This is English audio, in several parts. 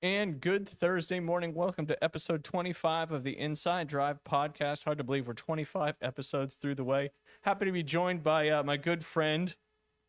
And good Thursday morning. Welcome to episode 25 of the Inside Drive podcast. Hard to believe we're 25 episodes through the way. Happy to be joined by my good friend,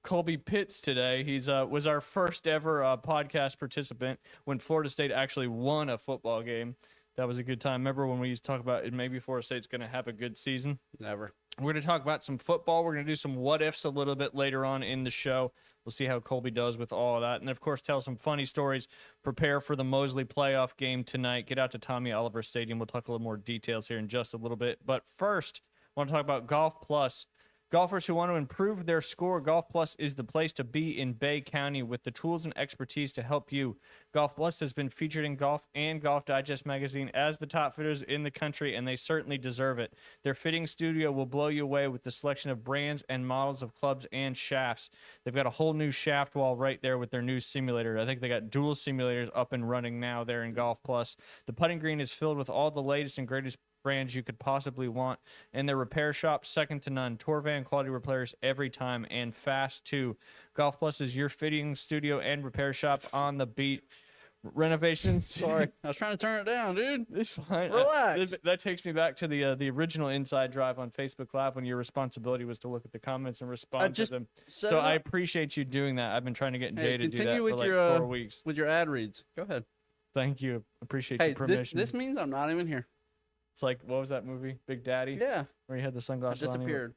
Colby Pitts today. He's was our first ever podcast participant when Florida State actually won a football game. That was a good time. Remember when we used to talk about maybe Florida State's going to have a good season? Never. We're going to talk about some football. We're going to do some what-ifs a little bit later on in the show. We'll see how Colby does with all of that. And, of course, tell some funny stories. Prepare for the Mosley playoff game tonight. Get out to Tommy Oliver Stadium. We'll talk a little more details here in just a little bit. But first, I want to talk about Golf Plus. Golfers who want to improve their score, Golf Plus is the place to be in Bay County with the tools and expertise to help you. Golf Plus has been featured in Golf and Golf Digest magazine as the top fitters in the country, and they certainly deserve it. Their fitting studio will blow you away with the selection of brands and models of clubs and shafts. They've got a whole new shaft wall right there with their new simulator. I think they got dual simulators up and running now there in Golf Plus. The putting green is filled with all the latest and greatest brands you could possibly want, and their repair shop second to none. Torvan quality repairs every time, and fast too. Golf Plus is your fitting studio and repair shop on the beat. Renovations. Sorry, I was trying to turn it down, dude. It's fine. Relax. That takes me back to the original Inside Drive on Facebook Live when your responsibility was to look at the comments and respond to them. So I appreciate you doing that. I've been trying to get Jay to do that for like 4 weeks. With your ad reads. Go ahead. Thank you. Appreciate your permission. This means I'm not even here. It's like, what was that movie? Big Daddy? Yeah. Where you had the sunglasses I disappeared. on.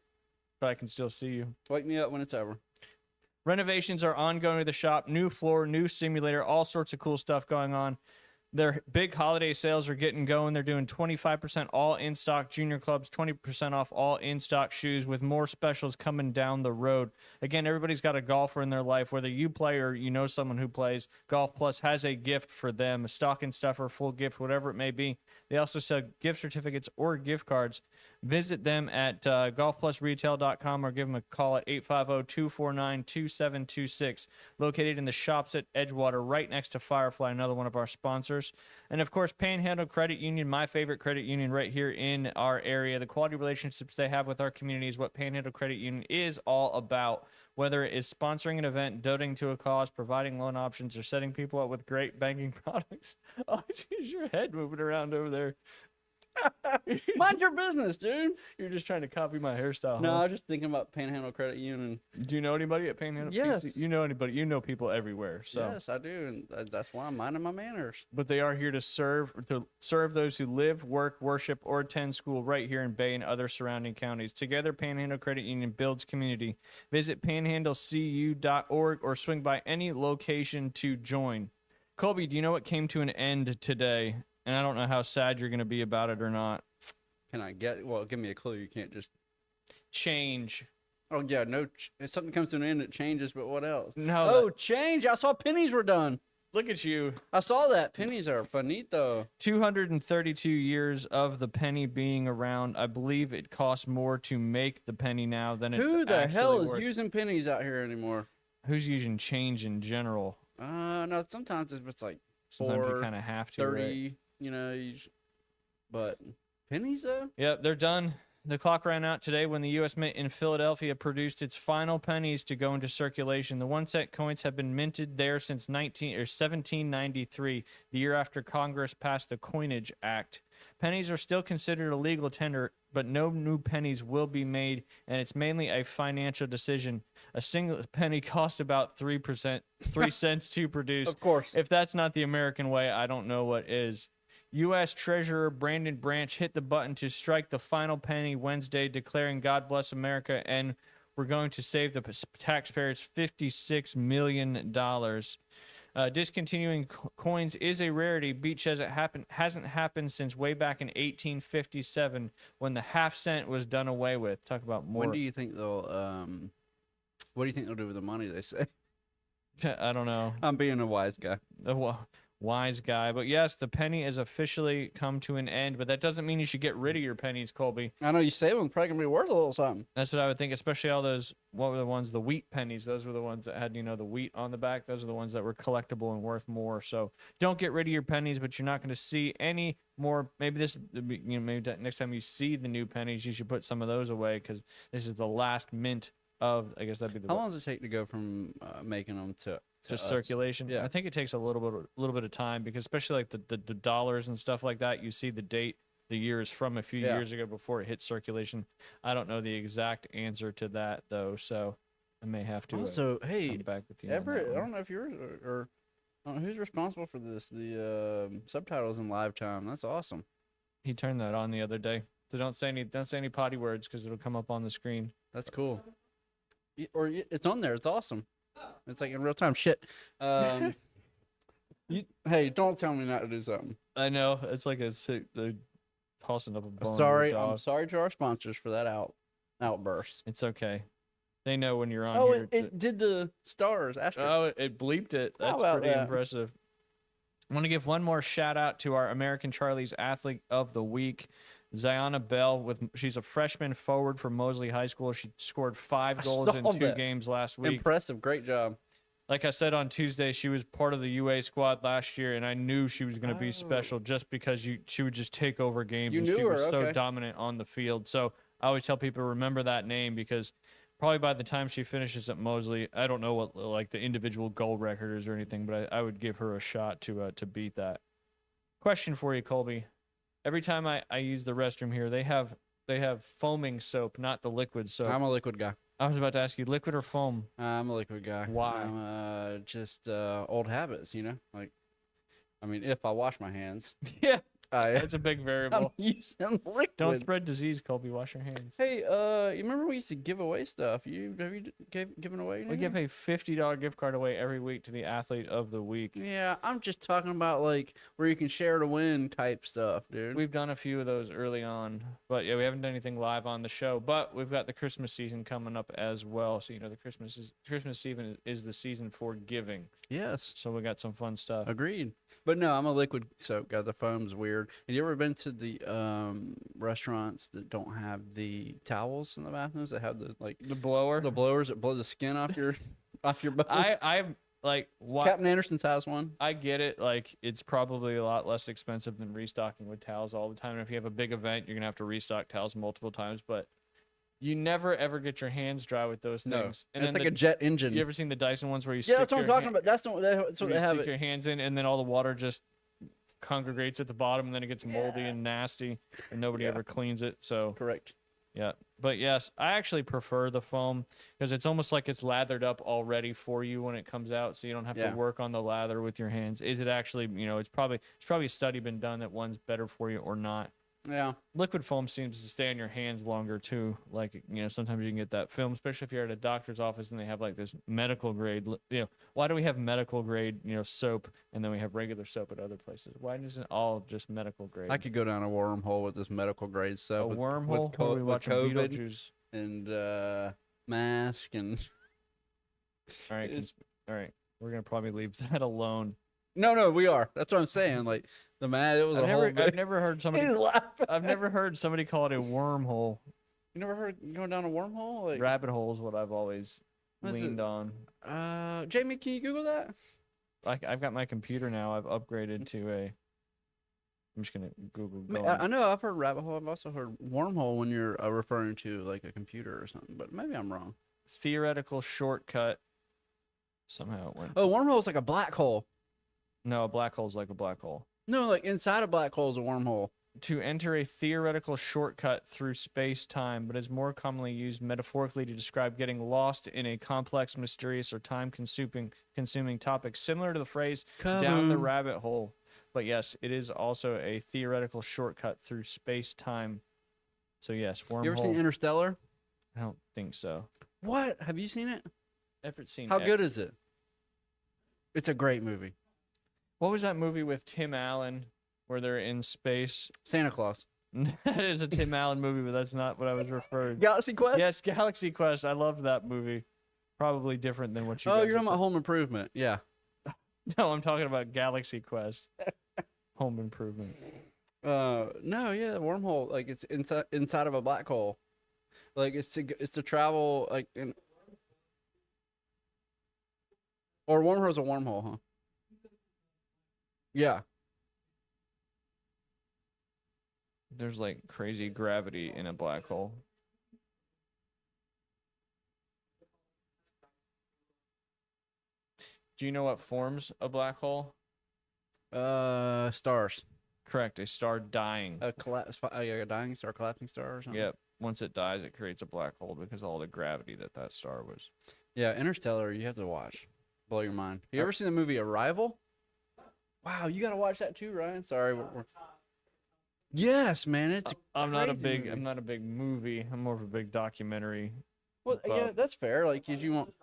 But I can still see you. Wake me up when it's over. Renovations are ongoing with the shop. New floor, new simulator, all sorts of cool stuff going on. Their big holiday sales are getting going. They're doing 25% all in-stock junior clubs, 20% off all in-stock shoes, with more specials coming down the road. Again, everybody's got a golfer in their life. Whether you play or you know someone who plays, Golf Plus has a gift for them, a stocking stuffer, full gift, whatever it may be. They also sell gift certificates or gift cards. Visit them at golfplusretail.com or give them a call at 850-249-2726. Located in the shops at Edgewater, right next to Firefly, another one of our sponsors. And, of course, Panhandle Credit Union, my favorite credit union right here in our area. The quality relationships they have with our community is what Panhandle Credit Union is all about. Whether it is sponsoring an event, donating to a cause, providing loan options, or setting people up with great banking products. Oh, geez, your head moving around over there. Mind your business, dude. You're just trying to copy my hairstyle. No, huh? I was just thinking about Panhandle Credit Union. Do you know anybody at Panhandle? Yes. You know anybody. You know people everywhere. So. Yes, I do, and that's why I'm minding my manners. But they are here to serve those who live, work, worship, or attend school right here in Bay and other surrounding counties. Together, Panhandle Credit Union builds community. Visit panhandlecu.org or swing by any location to join. Colby, do you know what came to an end today? And I don't know how sad you're going to be about it or not. Can I give me a clue. You can't just Change. Oh yeah, no. If something comes to an end, it changes. But what else? No. Oh, change! I saw pennies were done. Look at you. I saw that pennies are finito. 232 years of the penny being around. I believe it costs more to make the penny now than it Who the hell is worth. using pennies out here anymore? Who's using change in general? No. Sometimes if it's like Sometimes you 4, kind of have to. 30, Right? you know. But pennies though. Yeah, they're done. The clock ran out today when the U.S. Mint in Philadelphia produced its final pennies to go into circulation. The 1-cent coins have been minted there since 1793, the year after Congress passed the Coinage Act. Pennies are still considered a legal tender, but no new pennies will be made, and it's mainly a financial decision. A single penny costs about 3 cents to produce. Of course. If that's not the American way, I don't know what is. U.S. Treasurer Brandon Branch hit the button to strike the final penny Wednesday, declaring God bless America, and we're going to save the taxpayers $56 million. Discontinuing coins is a rarity. Beach says it hasn't happened since way back in 1857 when the half cent was done away with. Talk about more. When do you think they'll? What do you think they'll do with the money? They say. I don't know. I'm being a wise guy. Wise guy. But yes, the penny has officially come to an end, but that doesn't mean you should get rid of your pennies, Colby. I know you save them. Probably gonna be worth a little something. That's what I would think, especially all those, what were the ones, the wheat pennies. Those were the ones that had, the wheat on the back. Those are the ones that were collectible and worth more. So don't get rid of your pennies, but you're not going to see any more. Maybe next time you see the new pennies, you should put some of those away because this is the last mint of, I guess that'd be the. How long does it take to go from making them to just us. circulation. Yeah. I think it takes a little bit of time because especially like the dollars and stuff like that, you see the date, the year is from a few Yeah. years ago before it hit circulation. I don't know the exact answer to that though, so I may have to Also, come hey, back with you. on that Everett, I one. don't know if you're or I don't know who's responsible for this. The subtitles in live time. That's awesome. He turned that on the other day. So don't say any potty words because it'll come up on the screen. That's cool. It's on there. It's awesome. It's like in real time. Shit. Hey, don't tell me not to do something. I know it's like they're tossing up a bone. to a Sorry, dog. I'm sorry to our sponsors for that outburst. It's okay. They know when you're on Oh, here. it did the stars. Asterisks. Oh, it bleeped it. How That's about pretty that? impressive. I want to give one more shout out to our American Charlie's Athlete of the Week, Ziona Bell. She's a freshman forward from Mosley High School. She scored 5 goals in saw 2 that. games last week. Impressive. Great job. Like I said on Tuesday, she was part of the UA squad last year, and I knew she was going to be special just because she would just take over games. You and knew she was her, so okay. dominant on the field. So I always tell people to remember that name because probably by the time she finishes at Mosley, I don't know what like the individual goal record is or anything, but I would give her a shot to beat that. Question for you, Colby. Every time I use the restroom here, they have foaming soap, not the liquid soap. I'm a liquid guy. I was about to ask you, liquid or foam? I'm a liquid guy. Why? Just old habits, you know. Like, I mean, if I wash my hands, Yeah, I that's a big I'm variable. using liquid. Don't spread disease, Colby. Wash your hands. Hey, you remember we used to give away stuff? Have you given away? We give a $50 gift card away every week to the Athlete of the Week. Yeah, I'm just talking about like where you can share to win type stuff, dude. We've done a few of those early on, but yeah, we haven't done anything live on the show. But we've got the Christmas season coming up as well. So the Christmas season is the season for giving. Yes, So we got some fun stuff. agreed. But no, I'm a liquid soap guy. The foam's weird. Have you ever been to the restaurants that don't have the towels in the bathrooms? That have the The blower. the blowers that blow the skin off your bones? I'm like, why? Captain Anderson's has one. I get it. Like, it's probably a lot less expensive than restocking with towels all the time. And if you have a big event, you're gonna have to restock towels multiple times. But you never ever get your hands dry with those No, things. and it's then like a jet engine. You ever seen the Dyson ones where you Yeah, that's stick what I'm your talking about. That's what where they you have stick it. your hands in, and then all the water just congregates at the bottom, and then it gets moldy and nasty, and nobody Yeah. ever cleans it. So Correct. yeah, but yes, I actually prefer the foam because it's almost like it's lathered up already for you when it comes out, so you don't have Yeah. to work on the lather with your hands. Is it actually, it's probably a study been done that one's better for you or not. Yeah. Liquid foam seems to stay on your hands longer too. Like, sometimes you can get that film, especially if you're at a doctor's office and they have like this medical grade. Why do we have medical grade, soap, and then we have regular soap at other places? Why isn't it all just medical grade? I could go down a wormhole with this medical grade a stuff. wormhole. With, What are we with watching COVID Beetlejuice. and mask and. All right, It's- all right. We're gonna probably leave that alone. No, we are. That's what I'm saying. Like the man, it was a whole. I've never heard somebody. He's laughing. I've never heard somebody call it a wormhole. You never heard going down a wormhole? Like, Rabbit hole is what I've always What is leaned it? on. Jamie, can you Google that? Like, I've got my computer now. I've upgraded to a. I'm just gonna Google. I mean, I know I've heard rabbit hole. I've also heard wormhole when you're referring to like a computer or something. But maybe I'm wrong. Theoretical shortcut. Somehow it went. Oh, wormhole is like a black hole. No, a black hole is like a black hole. No, like inside a black hole is a wormhole. To enter a theoretical shortcut through space-time, but is more commonly used metaphorically to describe getting lost in a complex, mysterious, or time-consuming topic, similar to the phrase "down the Kaboom. rabbit hole." But yes, it is also a theoretical shortcut through space-time. So yes, wormhole. You ever seen Interstellar? I don't think so. What? Have you seen it? Ever seen? How good is it? It's a great movie. What was that movie with Tim Allen where they're in space? Santa Claus. That is a Tim Allen movie, but that's not what I was referring. Galaxy Quest? Yes, Galaxy Quest. I loved that movie. Probably different than what you. Oh, guys you're are talking about Home Improvement. Yeah. No, I'm talking about Galaxy Quest. Home Improvement. No, yeah, the wormhole, like it's inside of a black hole. Like it's to travel like in. Or wormhole's a wormhole, huh? Yeah. There's like crazy gravity in a black hole. Do you know what forms a black hole? Stars. Correct. A star dying. A collapse. A dying star, collapsing star, or something. Yep. Once it dies, it creates a black hole because of all the gravity that star was. Yeah, Interstellar. You have to watch. Blow your mind. You ever seen the movie Arrival? Wow, you got to watch that too, Ryan. Sorry. Yes, man. It's. I'm not a big. movie. I'm not a big movie. I'm more of a big documentary. Well, yeah, buff. that's fair. Like, 'cause you want.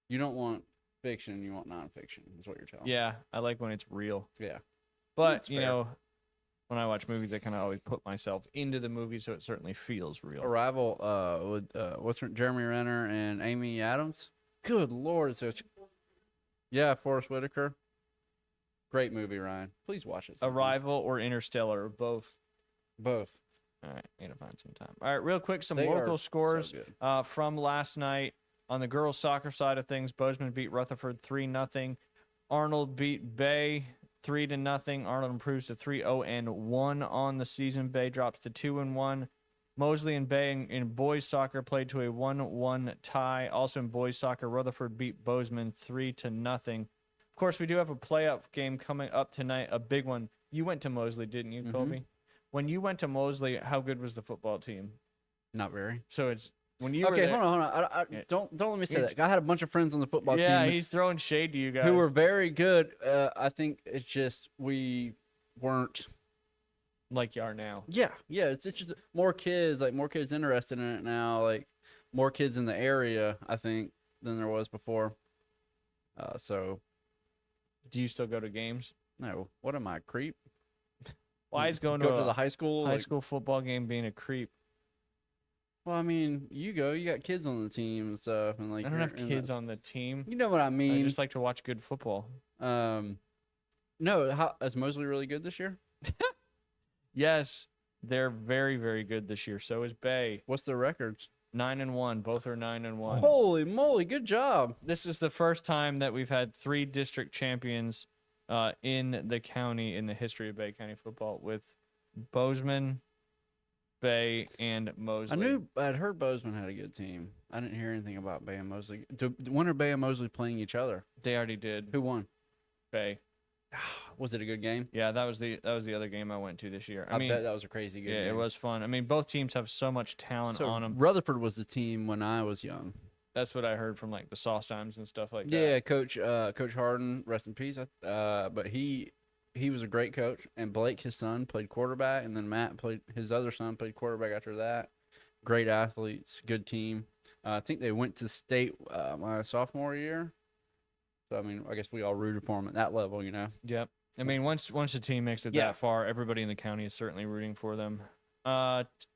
You don't want fiction. You want nonfiction. Is what you're telling. Yeah, I like when it's real. Yeah. But That's you fair. know, when I watch movies, I kind of always put myself into the movie, so it certainly feels real. Arrival. With what's her, Jeremy Renner and Amy Adams. Good Lord, it's such. Yeah, Forrest Whitaker. Great movie, Ryan. Please watch it. sometime. Arrival or Interstellar or both. Both. All right, need to find some time. All right, real quick, some They are local scores so good. from last night. On the girls' soccer side of things, Bozeman beat Rutherford 3-0. Arnold beat Bay 3-0. Arnold improves to 3-0-1 on the season. Bay drops to 2-1. Mosley and Bay in boys soccer played to a 1-1 tie. Also in boys soccer, Rutherford beat Bozeman 3-0. Of course, we do have a playoff game coming up tonight, a big one. You went to Mosley, didn't you, Colby? When you went to Mosley, how good was the football team? Not very. So it's when you were Okay, there, hold on. Yeah. Don't let me say You're- that. I had a bunch of friends on the football yeah, team he's throwing shade to you guys. who were very good. I think it's just we weren't. like you are now. Yeah. It's just more kids, more kids interested in it now. Like more kids in the area, I think, than there was before. So Do you still go to games? no, what am I, creep? Why is going Go to to a the high school? high school football game being a creep? Well, I mean, you got kids on the team and stuff, and like I don't have you're- and kids that's- on the team. You know what I I mean? just like to watch good football. No, is Mosley really good this year? Yes, they're very, very good this year. So is Bay. What's their records? 9-1. Both are 9-1. Holy moly, good job. This is the first time that we've had 3 district champions in the county in the history of Bay County football with Bozeman, Bay, and Mosley. I'd heard Bozeman had a good team. I didn't hear anything about Bay and Mosley. When are Bay and Mosley playing each other? They already did. Who won? Bay. Was it a good game? Yeah, that was the other game I went to this year. I I mean, bet that was a crazy good yeah, game. it was fun. I mean, both teams have so much talent So on them. Rutherford was the team when I was young. That's what I heard from like the Sauce Times and stuff like that. Yeah, Coach Harden, rest in peace. But he was a great coach, and Blake, his son, played quarterback, and then Matt his other son played quarterback after that. Great athletes, good team. I think they went to state my sophomore year. So I mean, I guess we all rooted for them at that level, you know. Yep. I mean, once a team makes it Yeah. that far, everybody in the county is certainly rooting for them.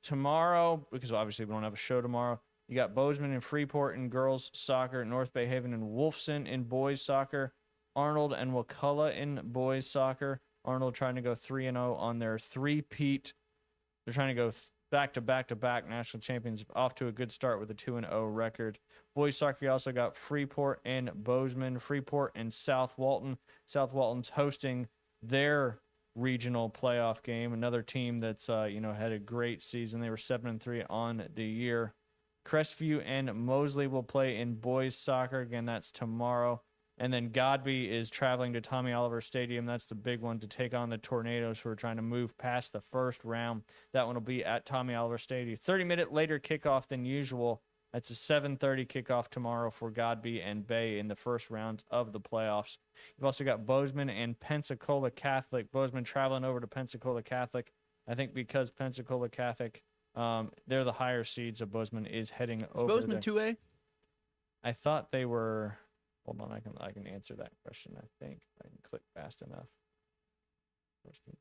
Tomorrow, because obviously we don't have a show tomorrow, you got Bozeman and Freeport in girls soccer, North Bay Haven and Wolfson in boys soccer, Arnold and Wakulla in boys soccer. Arnold trying to go 3-0 on their three-peat. They're trying to go back-to-back national champions, off to a good start with a 2-0 record. Boys soccer, you also got Freeport and Bozeman, Freeport and South Walton. South Walton's hosting their regional playoff game. Another team that's had a great season. They were 7-3 on the year. Crestview and Mosley will play in boys soccer. Again, that's tomorrow. And then Godby is traveling to Tommy Oliver Stadium. That's the big one to take on the Tornadoes, who are trying to move past the first round. That one will be at Tommy Oliver Stadium. 30-minute later kickoff than usual. That's a 7:30 kickoff tomorrow for Godby and Bay in the first rounds of the playoffs. You've also got Bozeman and Pensacola Catholic. Bozeman traveling over to Pensacola Catholic. I think because Pensacola Catholic, they're the higher seeds, so Bozeman is heading over Bozeman there. 2A? I thought they were. Hold on, I can answer that question. I think I can click fast enough.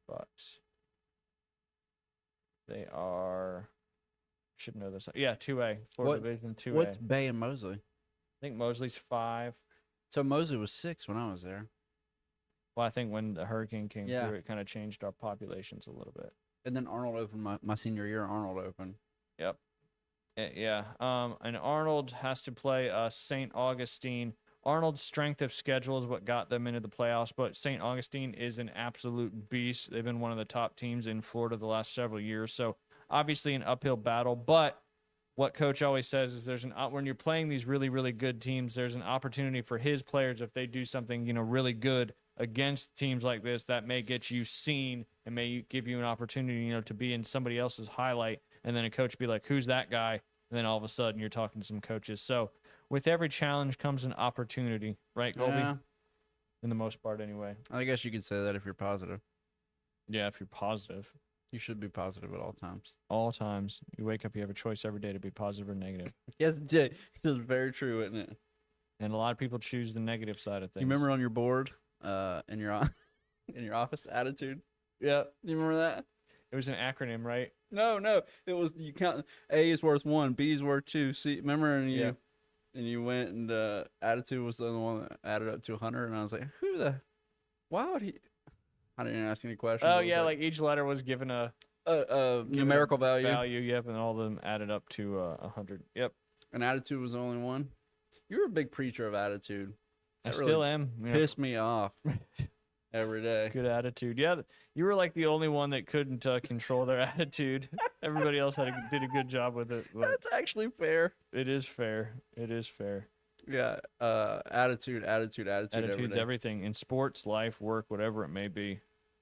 Bucks. They are. Should know this. Yeah, 2A. Florida Division 2A. What's Bay and Mosley? I think Mosley's 5. So Mosley was 6 when I was there. Well, I think when the hurricane came Yeah. through, it kind of changed our populations a little bit. And then Arnold opened my senior year. Arnold opened. Yeah. And Arnold has to play St. Augustine. Arnold's strength of schedule is what got them into the playoffs, but St. Augustine is an absolute beast. They've been one of the top teams in Florida the last several years, so obviously an uphill battle. But what coach always says is there's when you're playing these really, really good teams, there's an opportunity for his players, if they do something, really good against teams like this, that may get you seen and may give you an opportunity, to be in somebody else's highlight. And then a coach be like, who's that guy? And then all of a sudden you're talking to some coaches. So with every challenge comes an opportunity, right, Colby? Yeah. In the most part, anyway. I guess you could say that if you're positive. Yeah, if you're positive. You should be positive at all times. All times. You wake up, you have a choice every day to be positive or negative. Yes, Jay. It's very true, isn't it? And a lot of people choose the negative side of things. You remember on your board, in your in your office, attitude? Yeah. You remember that? It was an acronym, right? No. It was, you count, A is worth 1, B is worth 2. C, remember? And you, Yeah. and you went, and attitude was the other one that added up to 100. And I was like, why would he? I didn't ask any questions. Oh, It was yeah, like each letter was given a numerical value. Yep, and all of them added up to 100. Yep. And attitude was the only one. You were a big preacher of attitude. I That still really am. Pissed me off every day. Good attitude. Yeah, you were like the only one that couldn't control their attitude. Everybody else did a good job with it. But That's actually fair. it is fair. It is fair. Yeah. Attitude every Attitude's day. everything in sports, life, work, whatever it may be.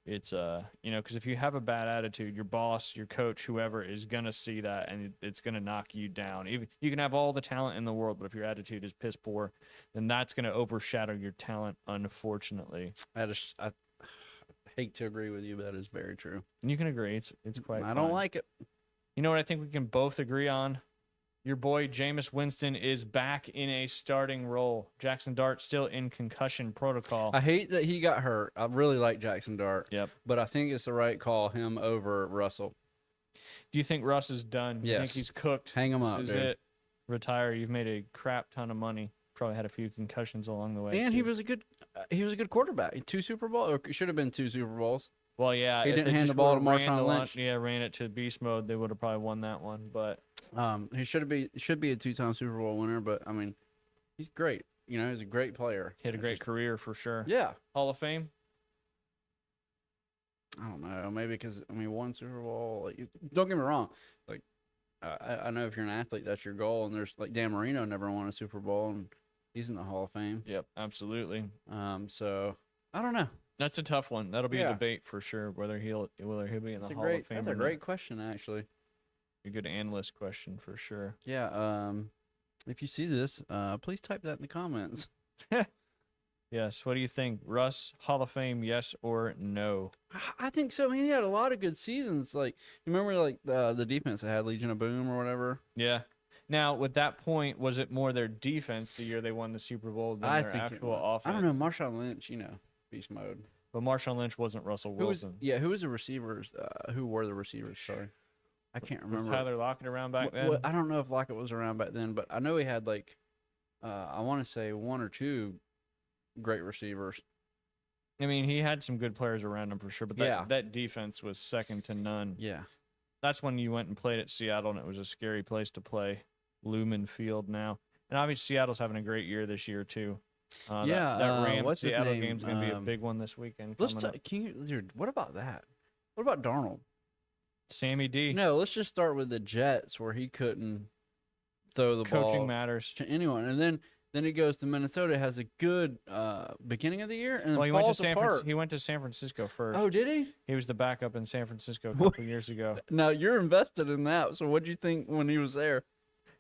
It's because if you have a bad attitude, your boss, your coach, whoever is gonna see that, and it's gonna knock you down. Even you can have all the talent in the world, but if your attitude is piss poor, then that's gonna overshadow your talent, unfortunately. I hate to agree with you, but that is very true. And you can agree, it's quite. I don't fine. like it. You know what I think we can both agree on? Your boy Jameis Winston is back in a starting role. Jackson Dart still in concussion protocol. I hate that he got hurt. I really like Jackson Dart. Yep. But I think it's the right call, him over Russell. Do you think Russ is done? You think Yes. he's cooked? Hang him This up, is dude. it. Retire. You've made a crap ton of money. Probably had a few concussions along the way. And he too. was a good quarterback. 2 Super Bowls, or it should have been 2 Super Bowls. Well, yeah. He if didn't they hand just the ball to would've ran Marshawn the Lynch. ran it to beast mode, they would have probably won that one. But He should be a 2-time Super Bowl winner, but I mean, he's great. He's a great player. he had a It's great just- career for sure. Yeah. Hall of Fame. I don't know. Maybe because one Super Bowl. Like, don't get me wrong. Like, I know if you're an athlete, that's your goal. And there's like Dan Marino never won a Super Bowl, and he's in the Hall of Fame. Yep, absolutely. So I don't know. That's a tough one. That'll be Yeah. a debate for sure. Whether he'll be in the That's a Hall great. of Fame. That's or a not. great question, actually. A good analyst question for sure. Yeah. If you see this, please type that in the comments. Yes. What do you think, Russ? Hall of Fame? Yes or no? I think so. I mean, he had a lot of good seasons. Like, you remember, like the defense that had Legion of Boom or whatever. Yeah. Now, with that point, was it more their defense the year they won the Super Bowl than their actual offense? I don't know. Marshawn Lynch, beast mode. But Marshawn Lynch wasn't Russell Wilson. Who was the receivers? Who were the receivers? Sorry, I can't Was remember. Tyler Lockett around back then? I don't know if Lockett was around back then, but I know he had like, I want to say 1 or 2 great receivers. I mean, he had some good players around him for sure, but that defense was second to none. Yeah. That's when you went and played at Seattle, and it was a scary place to play. Lumen Field now. And obviously, Seattle's having a great year this year, too. That Rams what's his Seattle name? game's going to be a big one this weekend. Let's coming up. dude. What about that? What about Darnold? Sammy D. No, let's just start with the Jets, where he couldn't throw the Coaching ball matters. to anyone, and then he goes to Minnesota, has a good beginning of the year, and then Well, he went to falls apart. He went to San Francisco first. Oh, did he? He was the backup in San Francisco a couple years ago. Now you're invested in that. So what do you think when he was there?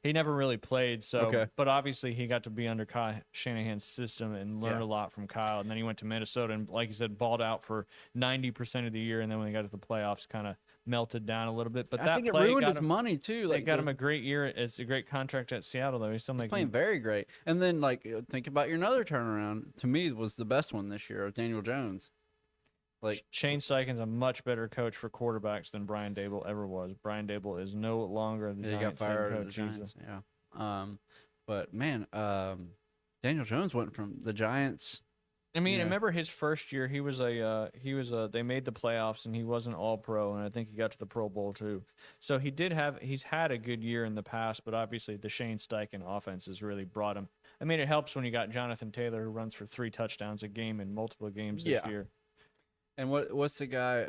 He never really played, so Okay. but obviously he got to be under Kyle Shanahan's system and learn Yeah. a lot from Kyle. And then he went to Minnesota and, like you said, balled out for 90% of the year. And then when he got to the playoffs, kind of melted down a little bit. But I that think it play ruined got his him, money too. they Like got him a great year. It's a great contract at Seattle, though. He's still playing making. very great. And then think about your another turnaround. To me, was the best one this year of Daniel Jones. Like Shane Steichen's a much better coach for quarterbacks than Brian Dable ever was. Brian Dable is no longer the he got Giants head fired at the coach. He's a- Giants. Yeah. But man, Daniel Jones went from the Giants. I mean, Yeah. I remember his first year. He was they made the playoffs and he was an All Pro, and I think he got to the Pro Bowl too. So he's had a good year in the past, but obviously the Shane Steichen offense has really brought him. I mean, it helps when you got Jonathan Taylor who runs for 3 touchdowns a game in multiple games this Yeah. year. And what's the guy?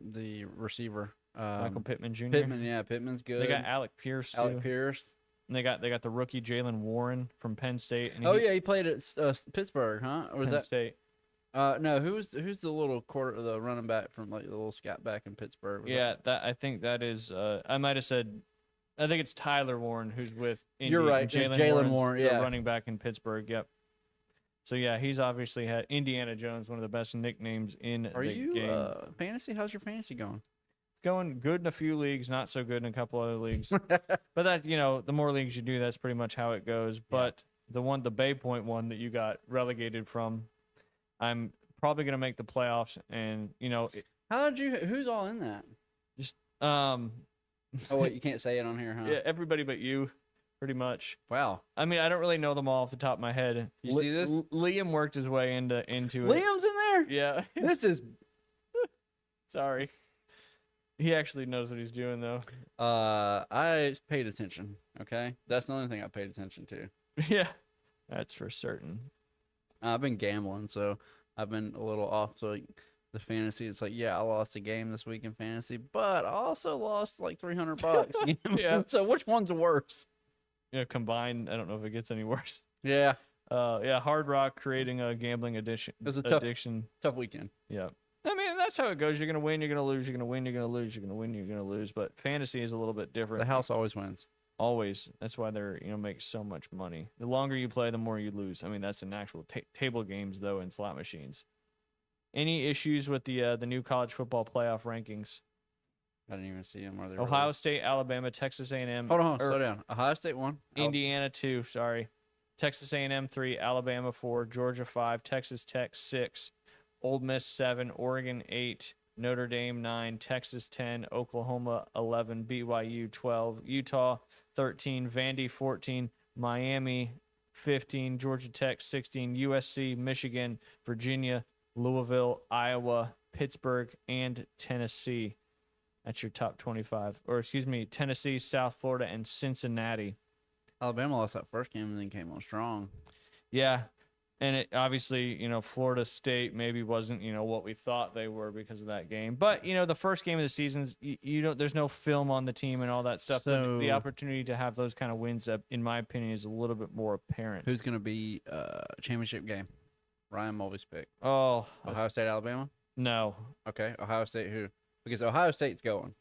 The receiver. Michael Pittman Jr. Pittman, yeah, Pittman's good. They got Alec Pierce too. Alec Pierce. And they got the rookie Jalen Warren from Penn State. And Oh yeah, he played at Pittsburgh, huh? Or Penn that? State. No, who's the little the running back from like the little scat back in Pittsburgh? Was Yeah, I think that is. I might have said. I think it's Tyler Warren who's with. Indy, You're right, and it's Jalen Warren's Warren, the yeah. running back in Pittsburgh. Yep. So yeah, he's obviously had Indiana Jones, one of the best nicknames in Are the you game. fantasy? How's your fantasy going? It's going good in a few leagues, not so good in a couple other leagues. But that the more leagues you do, that's pretty much how it goes. But the Bay Point one that you got relegated from, I'm probably gonna make the playoffs, and How did you? Who's all in that? just Oh wait, you can't say it on here, huh? yeah, everybody but you, pretty much. Wow. I mean, I don't really know them all off the top of my head. You see this? Liam worked his way into it. Liam's in there. Yeah. This is. Sorry. He actually knows what he's doing though. I paid attention. Okay, that's the only thing I paid attention to. Yeah, that's for certain. I've been gambling, so I've been a little off. So the fantasy, it's like, yeah, I lost a game this week in fantasy, but I also lost like $300. Yeah. So which one's worse? Combined, I don't know if it gets any worse. Yeah. Yeah, Hard Rock creating a gambling addiction. It was a tough weekend. Yeah. I mean, that's how it goes. You're gonna win. You're gonna lose. You're gonna win. You're gonna lose. You're gonna win. You're gonna lose. But fantasy is a little bit different. The house always wins. Always. That's why they're make so much money. The longer you play, the more you lose. I mean, that's in actual table games though, in slot machines. Any issues with the new college football playoff rankings? I didn't even see them. Are they Ohio State, Alabama, Texas A&M. Hold on, slow down. Ohio State 1. Indiana 2. Sorry, Texas A&M 3, Alabama 4, Georgia 5, Texas Tech 6, Ole Miss 7, Oregon 8, Notre Dame 9, Texas 10, Oklahoma 11, BYU 12, Utah 13, Vandy 14, Miami 15, Georgia Tech 16, USC, Michigan, Virginia, Louisville, Iowa, Pittsburgh, and Tennessee. That's your top 25. Or, excuse me, Tennessee, South Florida, and Cincinnati. Alabama lost that first game and then came on strong. Yeah. And it obviously, Florida State maybe wasn't, what we thought they were because of that game. But, the first game of the season, there's no film on the team and all that stuff. So, the opportunity to have those kind of wins, in my opinion, is a little bit more apparent. Who's going to be championship game? Ryan Mulvey's pick. Oh. Ohio State, Alabama? No. Okay. Ohio State who? Because Ohio State's going.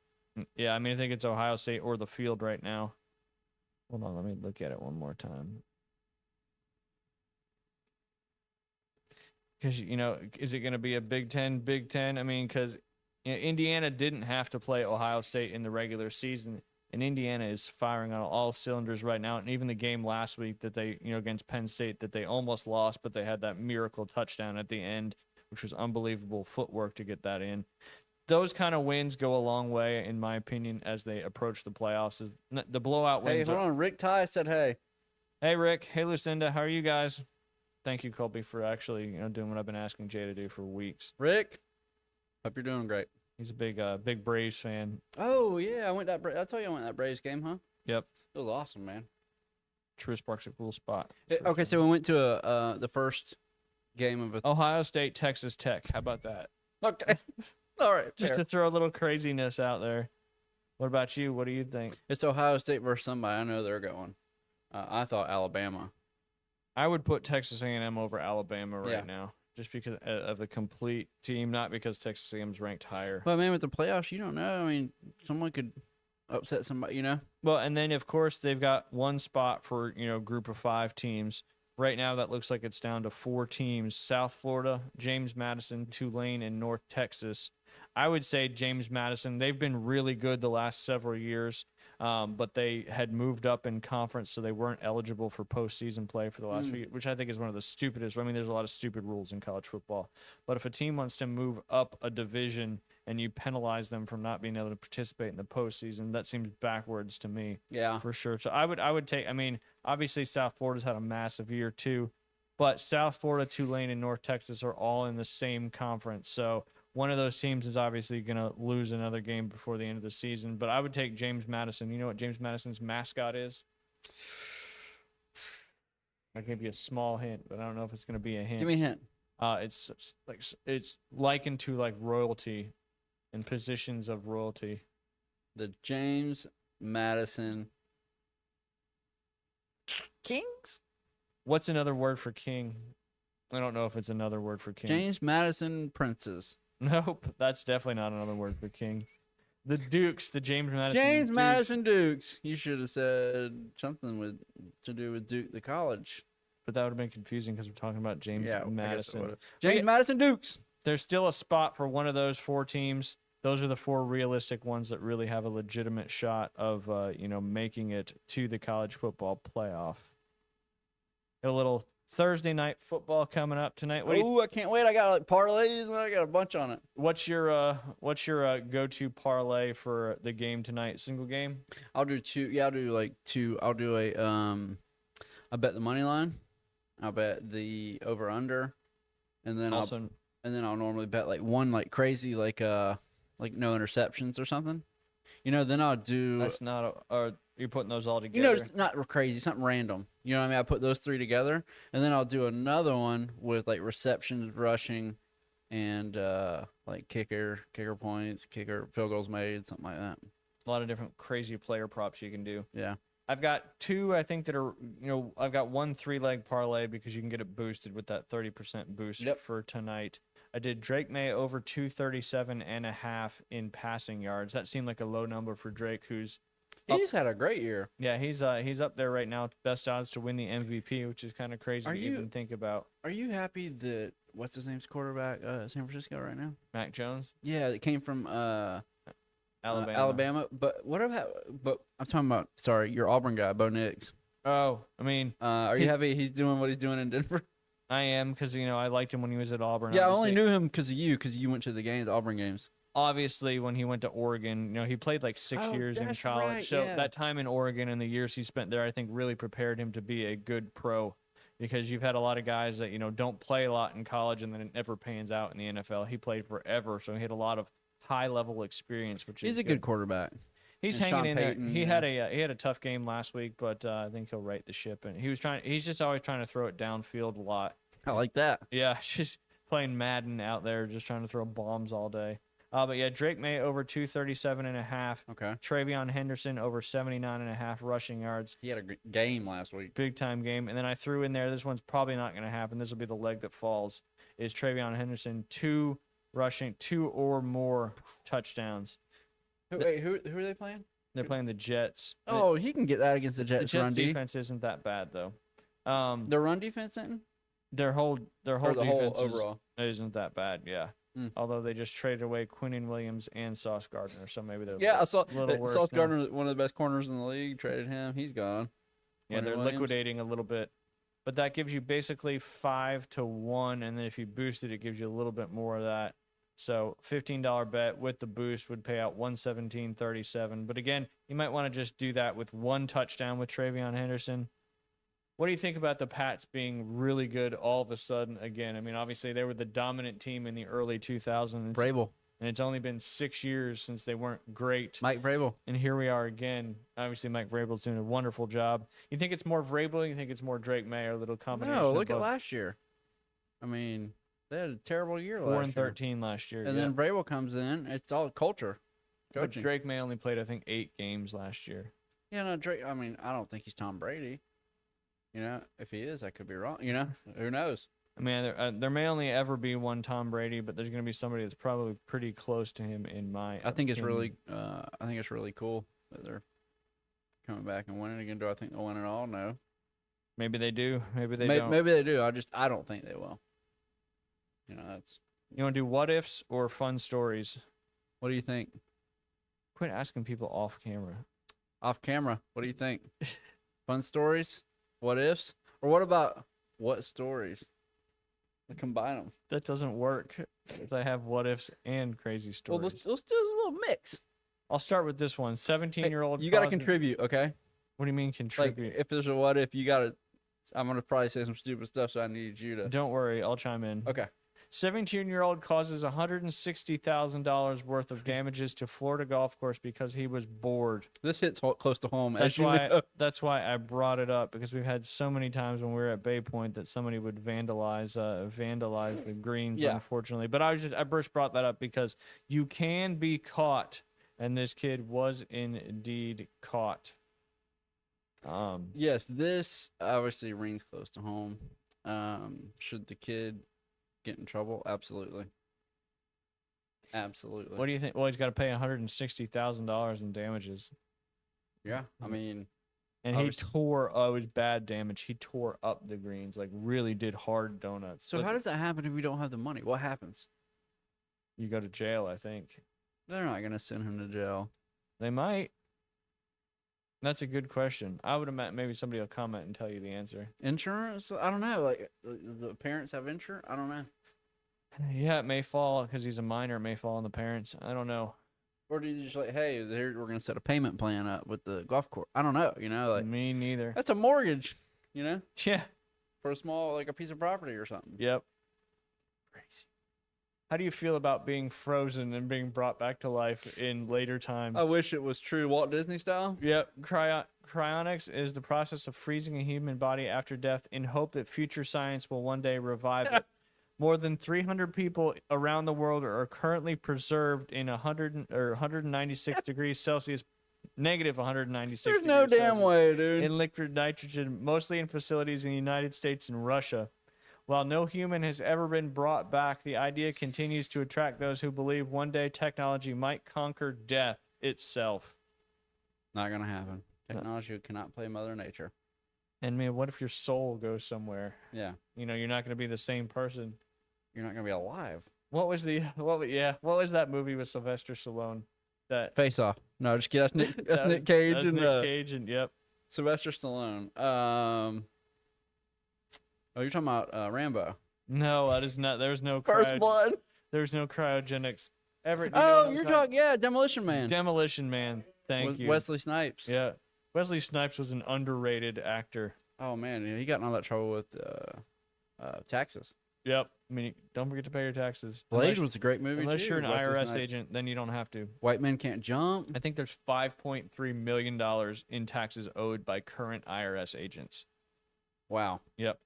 Yeah, I mean, I think it's Ohio State or the field right now. Hold on, let me look at it one more time. Because, is it going to be a Big Ten? I mean, because Indiana didn't have to play Ohio State in the regular season, and Indiana is firing on all cylinders right now. And even the game last week that they, against Penn State, that they almost lost, but they had that miracle touchdown at the end, which was unbelievable footwork to get that in. Those kind of wins go a long way, in my opinion, as they approach the playoffs. The blowout wins. Hey, hold on. Rick Ty said, hey. Hey, Rick. Hey, Lucinda. How are you guys? Thank you, Colby, for actually doing what I've been asking Jay to do for weeks. Rick, hope you're doing great. He's a big Braves fan. Oh yeah, I told you I went that Braves game, huh? Yep. It was awesome, man. Truist Park's a cool spot. Okay, so we went to the first game of Ohio State, Texas Tech. How about that? Okay. All right. Just to throw a little craziness out there. What about you? What do you think? It's Ohio State versus somebody. I know they're going. I thought Alabama. I would put Texas A&M over Alabama right now, just because of the complete team, not because Texas A&M's ranked higher. Well, man, with the playoffs, you don't know. I mean, someone could upset somebody, Well, and then, of course, they've got one spot for, group of 5 teams. Right now, that looks like it's down to 4 teams. South Florida, James Madison, Tulane, and North Texas. I would say James Madison, they've been really good the last several years, but they had moved up in conference, so they weren't eligible for postseason play for the last few years, which I think is one of the stupidest. I mean, there's a lot of stupid rules in college football. But if a team wants to move up a division and you penalize them from not being able to participate in the postseason, that seems backwards to me. Yeah. For sure. So I would take, I mean, obviously South Florida's had a massive year too, but South Florida, Tulane, and North Texas are all in the same conference. So one of those teams is obviously going to lose another game before the end of the season. But I would take James Madison. You know what James Madison's mascot is? I can give you a small hint, but I don't know if it's going to be a hint. Give me a hint. It's likened to like royalty and positions of royalty. The James Madison Kings. What's another word for king? I don't know if it's another word for king. James Madison Princes. Nope, that's definitely not another word for king. The Dukes, the James Madison James Dukes. Madison Dukes. You should have said something to do with Duke, the college. But that would have been confusing because we're talking about James Yeah, I guess it Madison. would've. James Madison Dukes. There's still a spot for one of those 4 teams. Those are the 4 realistic ones that really have a legitimate shot of, making it to the college football playoff. Got a little Thursday night football coming up tonight. Oh, I can't wait. I got like parlays and I got a bunch on it. What's your go-to parlay for the game tonight? Single game? I'll do 2. Yeah, I'll do like 2. I'll do I bet the money line. I'll bet the over under, and then I'll normally bet like one like crazy like no interceptions or something. Then I'll do. That's not you're putting those all together. It's not crazy, something random. You know what I mean? I put those 3 together, and then I'll do another one with like receptions, rushing, and like kicker points, kicker field goals made, something like that. A lot of different crazy player props you can do. Yeah. I've got 2, I think, that are, I've got 1 3-leg parlay because you can get it boosted with that 30% boost for tonight. I did Drake May over 237.5 in passing yards. That seemed like a low number for Drake, who's He's had a great year. Yeah, he's up there right now, best odds to win the MVP, which is kind of crazy to even think about. Are you happy that what's his name's quarterback San Francisco right now? Mac Jones? Yeah, it came from Alabama. Alabama. But what about? But I'm talking about. Sorry, your Auburn guy, Bo Nix. Oh, I mean, are you happy he's doing what he's doing in Denver? I am because I liked him when he was at Auburn. Yeah, I only knew him because you went to the Auburn games. Obviously, when he went to Oregon, he played like 6 years in college. Right, so yeah. that time in Oregon and the years he spent there, I think really prepared him to be a good pro. Because you've had a lot of guys that don't play a lot in college and then it never pans out in the NFL. He played forever, so he had a lot of high level experience. Which he's is a good quarterback. He's and hanging Sean in Payton, there. He had a tough game last week, but I think he'll right the ship. And he's just always trying to throw it downfield a lot. I like that. Yeah, just playing Madden out there, just trying to throw bombs all day. But yeah, Drake May over 237.5. Okay. Travion Henderson over 79.5 rushing yards. He had a good game last week. Big time game. And then I threw in there, this one's probably not going to happen. This will be the leg that falls. Is Travion Henderson 2 or more touchdowns. Wait, who are they playing? They're playing the Jets. Oh, he can get that against the The Jets. Jets run D. defense isn't that bad though. Their run defense isn't? Their whole Or the defense whole overall. isn't that bad. Yeah. Hmm. Although they just traded away Quinnen Williams and Sauce Gardner, so maybe they're Yeah, I saw a little worse Sauce now. Gardner, one of the best corners in the league, traded him. He's gone. Yeah, Quinnen they're Williams. liquidating a little bit, but that gives you basically 5-1, and then if you boost it, it gives you a little bit more of that. So $15 bet with the boost would pay out $117.37. But again, you might want to just do that with 1 touchdown with Travion Henderson. What do you think about the Pats being really good all of a sudden again? I mean, obviously they were the dominant team in the early 2000s. Vrabel. And it's only been 6 years since they weren't great. Mike Vrabel. And here we are again. Obviously, Mike Vrabel's doing a wonderful job. You think it's more Vrabel? You think it's more Drake May or a little combination? No, of look at both? last year. I mean, they had a terrible year 4 last year. 13 last year. And yeah. then Vrabel comes in. It's all culture. But Coaching. Drake May only played, I think, 8 games last year. Yeah, no, Drake. I mean, I don't think he's Tom Brady. If he is, I could be wrong. Who knows? I mean, there may only ever be one Tom Brady, but there's going to be somebody that's probably pretty close to him in my I think it's opinion. really cool that they're coming back and winning again. Do I think they'll win it all? No. Maybe they do. Maybe they Maybe, don't. maybe they do. I don't think they will. That's. You want to do what ifs or fun stories? What do you think? Quit asking people off camera. Off camera, what do you think? Fun stories? What ifs? Or what about what stories? Combine them. That doesn't work if I have what ifs and crazy stories. Well, let's do a little mix. I'll start with this one. 17-year-old. You got to contribute, okay? What do you mean Like, contribute? if there's a what if, you got to. I'm going to probably say some stupid stuff, so I need you to. Don't worry, I'll chime in. Okay. 17-year-old causes $160,000 worth of damages to Florida golf course because he was bored. This hits close to home. That's as you why. know. That's why I brought it up because we've had so many times when we were at Bay Point that somebody would vandalize the greens, Yeah. unfortunately. But I first brought that up because you can be caught And this kid was indeed caught. Yes, this obviously rings close to home. Should the kid get in trouble? Absolutely. Absolutely. What do you think? Well, he's got to pay $160,000 in damages. Yeah, I mean, And he Obviously. tore, it was bad damage. He tore up the greens, like really did hard donuts. so But how does that happen if we don't have the money? What happens? you go to jail, I think. They're not gonna send him to jail. They might. That's a good question. I would imagine maybe somebody will comment and tell you the answer. Insurance? I don't know. Like the parents have insurance? I don't know. Yeah, it may fall because he's a minor. It may fall on the parents. I don't know. Or do you just like, hey, we're gonna set a payment plan up with the golf course? I don't know. You know, like Me neither. that's a mortgage. You know, Yeah. for a small like a piece of property or something. Yep. Crazy. How do you feel about being frozen and being brought back to life in later times? I wish it was true, Walt Disney style. Yep. Cryonics is the process of freezing a human body after death in hope that future science will one day revive it. More than 300 people around the world are currently preserved in 196 degrees Celsius, negative 196 There's degrees no damn Celsius, way, dude. in liquid nitrogen, mostly in facilities in the United States and Russia. While no human has ever been brought back, the idea continues to attract those who believe one day technology might conquer death itself. Not gonna happen. Technology cannot play Mother Nature. And man, what if your soul goes somewhere? Yeah, You know, you're not going to be the same person. you're not gonna be alive. What was that movie with Sylvester Stallone? That Face Off. No, just kidding. That's Nick. That's that Nick was- Cage that was and Nick Cage and yep. Sylvester Stallone. Oh, you're talking about Rambo. No, that is not. There's no First Blood. There's no cryogenics. Everett, you know Oh, what I'm you're talking. Yeah, Demolition Man. Demolition Man. Thank With you. Wesley Snipes. Yeah, Wesley Snipes was an underrated actor. Oh man, he got in all that trouble with taxes. Yep. I mean, don't forget to pay your taxes. Blade was a great movie Unless too. you're an Wesley IRS Snipes. agent, then you don't have to. White Men Can't Jump. I think there's $5.3 million in taxes owed by current IRS agents. Wow. Yep.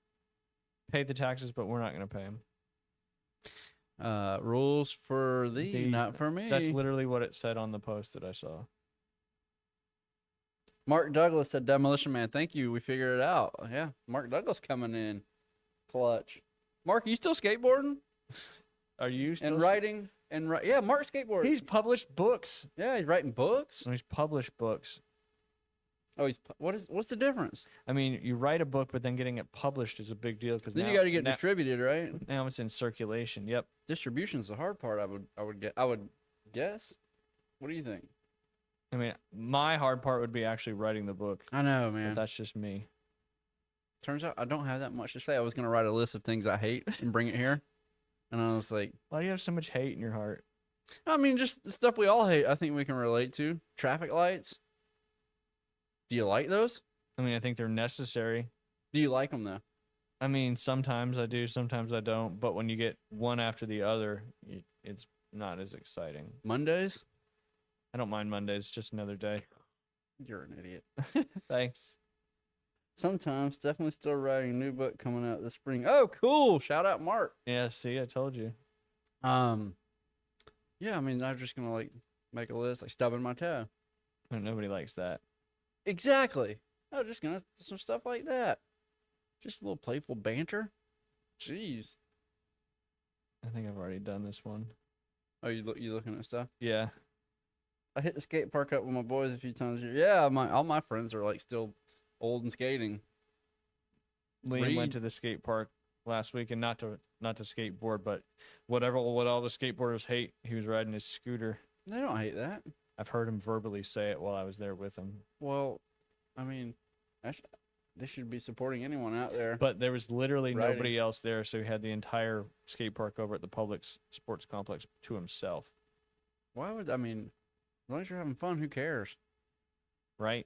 Pay the taxes, but we're not going to pay them. Rules for thee, The- not for me. That's literally what it said on the post that I saw. Mark Douglas said Demolition Man. Thank you. We figured it out. Yeah, Mark Douglas coming in clutch. Mark, you still skateboarding Are you still and writing and yeah, Mark skateboarding. He's published books. Yeah, he's writing books. He's published books. Oh, what's the difference? I mean, you write a book, but then getting it published is a big deal because Then now, you got to get now, distributed, right? now it's in circulation. Yep. Distribution's the hard part. I would guess. What do you think? I mean, my hard part would be actually writing the book. I know, But man. that's just me. Turns out I don't have that much to say. I was gonna write a list of things I hate and bring it here, and I was like, Why do you have so much hate in your heart? I mean, just the stuff we all hate. I think we can relate to. Traffic lights. Do you like those? I mean, I think they're necessary. Do you like them though? I mean, sometimes I do, sometimes I don't. But when you get one after the other, it's not as exciting. Mondays? I don't mind Mondays, just another day. You're an idiot. Thanks. Sometimes, definitely still writing a new book coming out this spring. Oh, cool! Shout out Mark. Yeah, see, I told you. Yeah, I mean, I'm just gonna like make a list, like stubbing my toe. Nobody likes that. Exactly. I'm just gonna some stuff like that. Just a little playful banter. Jeez. I think I've already done this one. Oh, you looking at stuff? Yeah. I hit the skate park up with my boys a few times. Yeah, all my friends are like still old and skating. Liam Reed. went to the skate park last week, and not to skateboard, but what all the skateboarders hate, he was riding his scooter. They don't hate that. I've heard him verbally say it while I was there with him. Well, I mean, they should be supporting anyone out there. But there was literally Riding. nobody else there, so he had the entire skate park over at the Publix sports complex to himself. Why would I mean? As long as you're having fun, who cares? Right?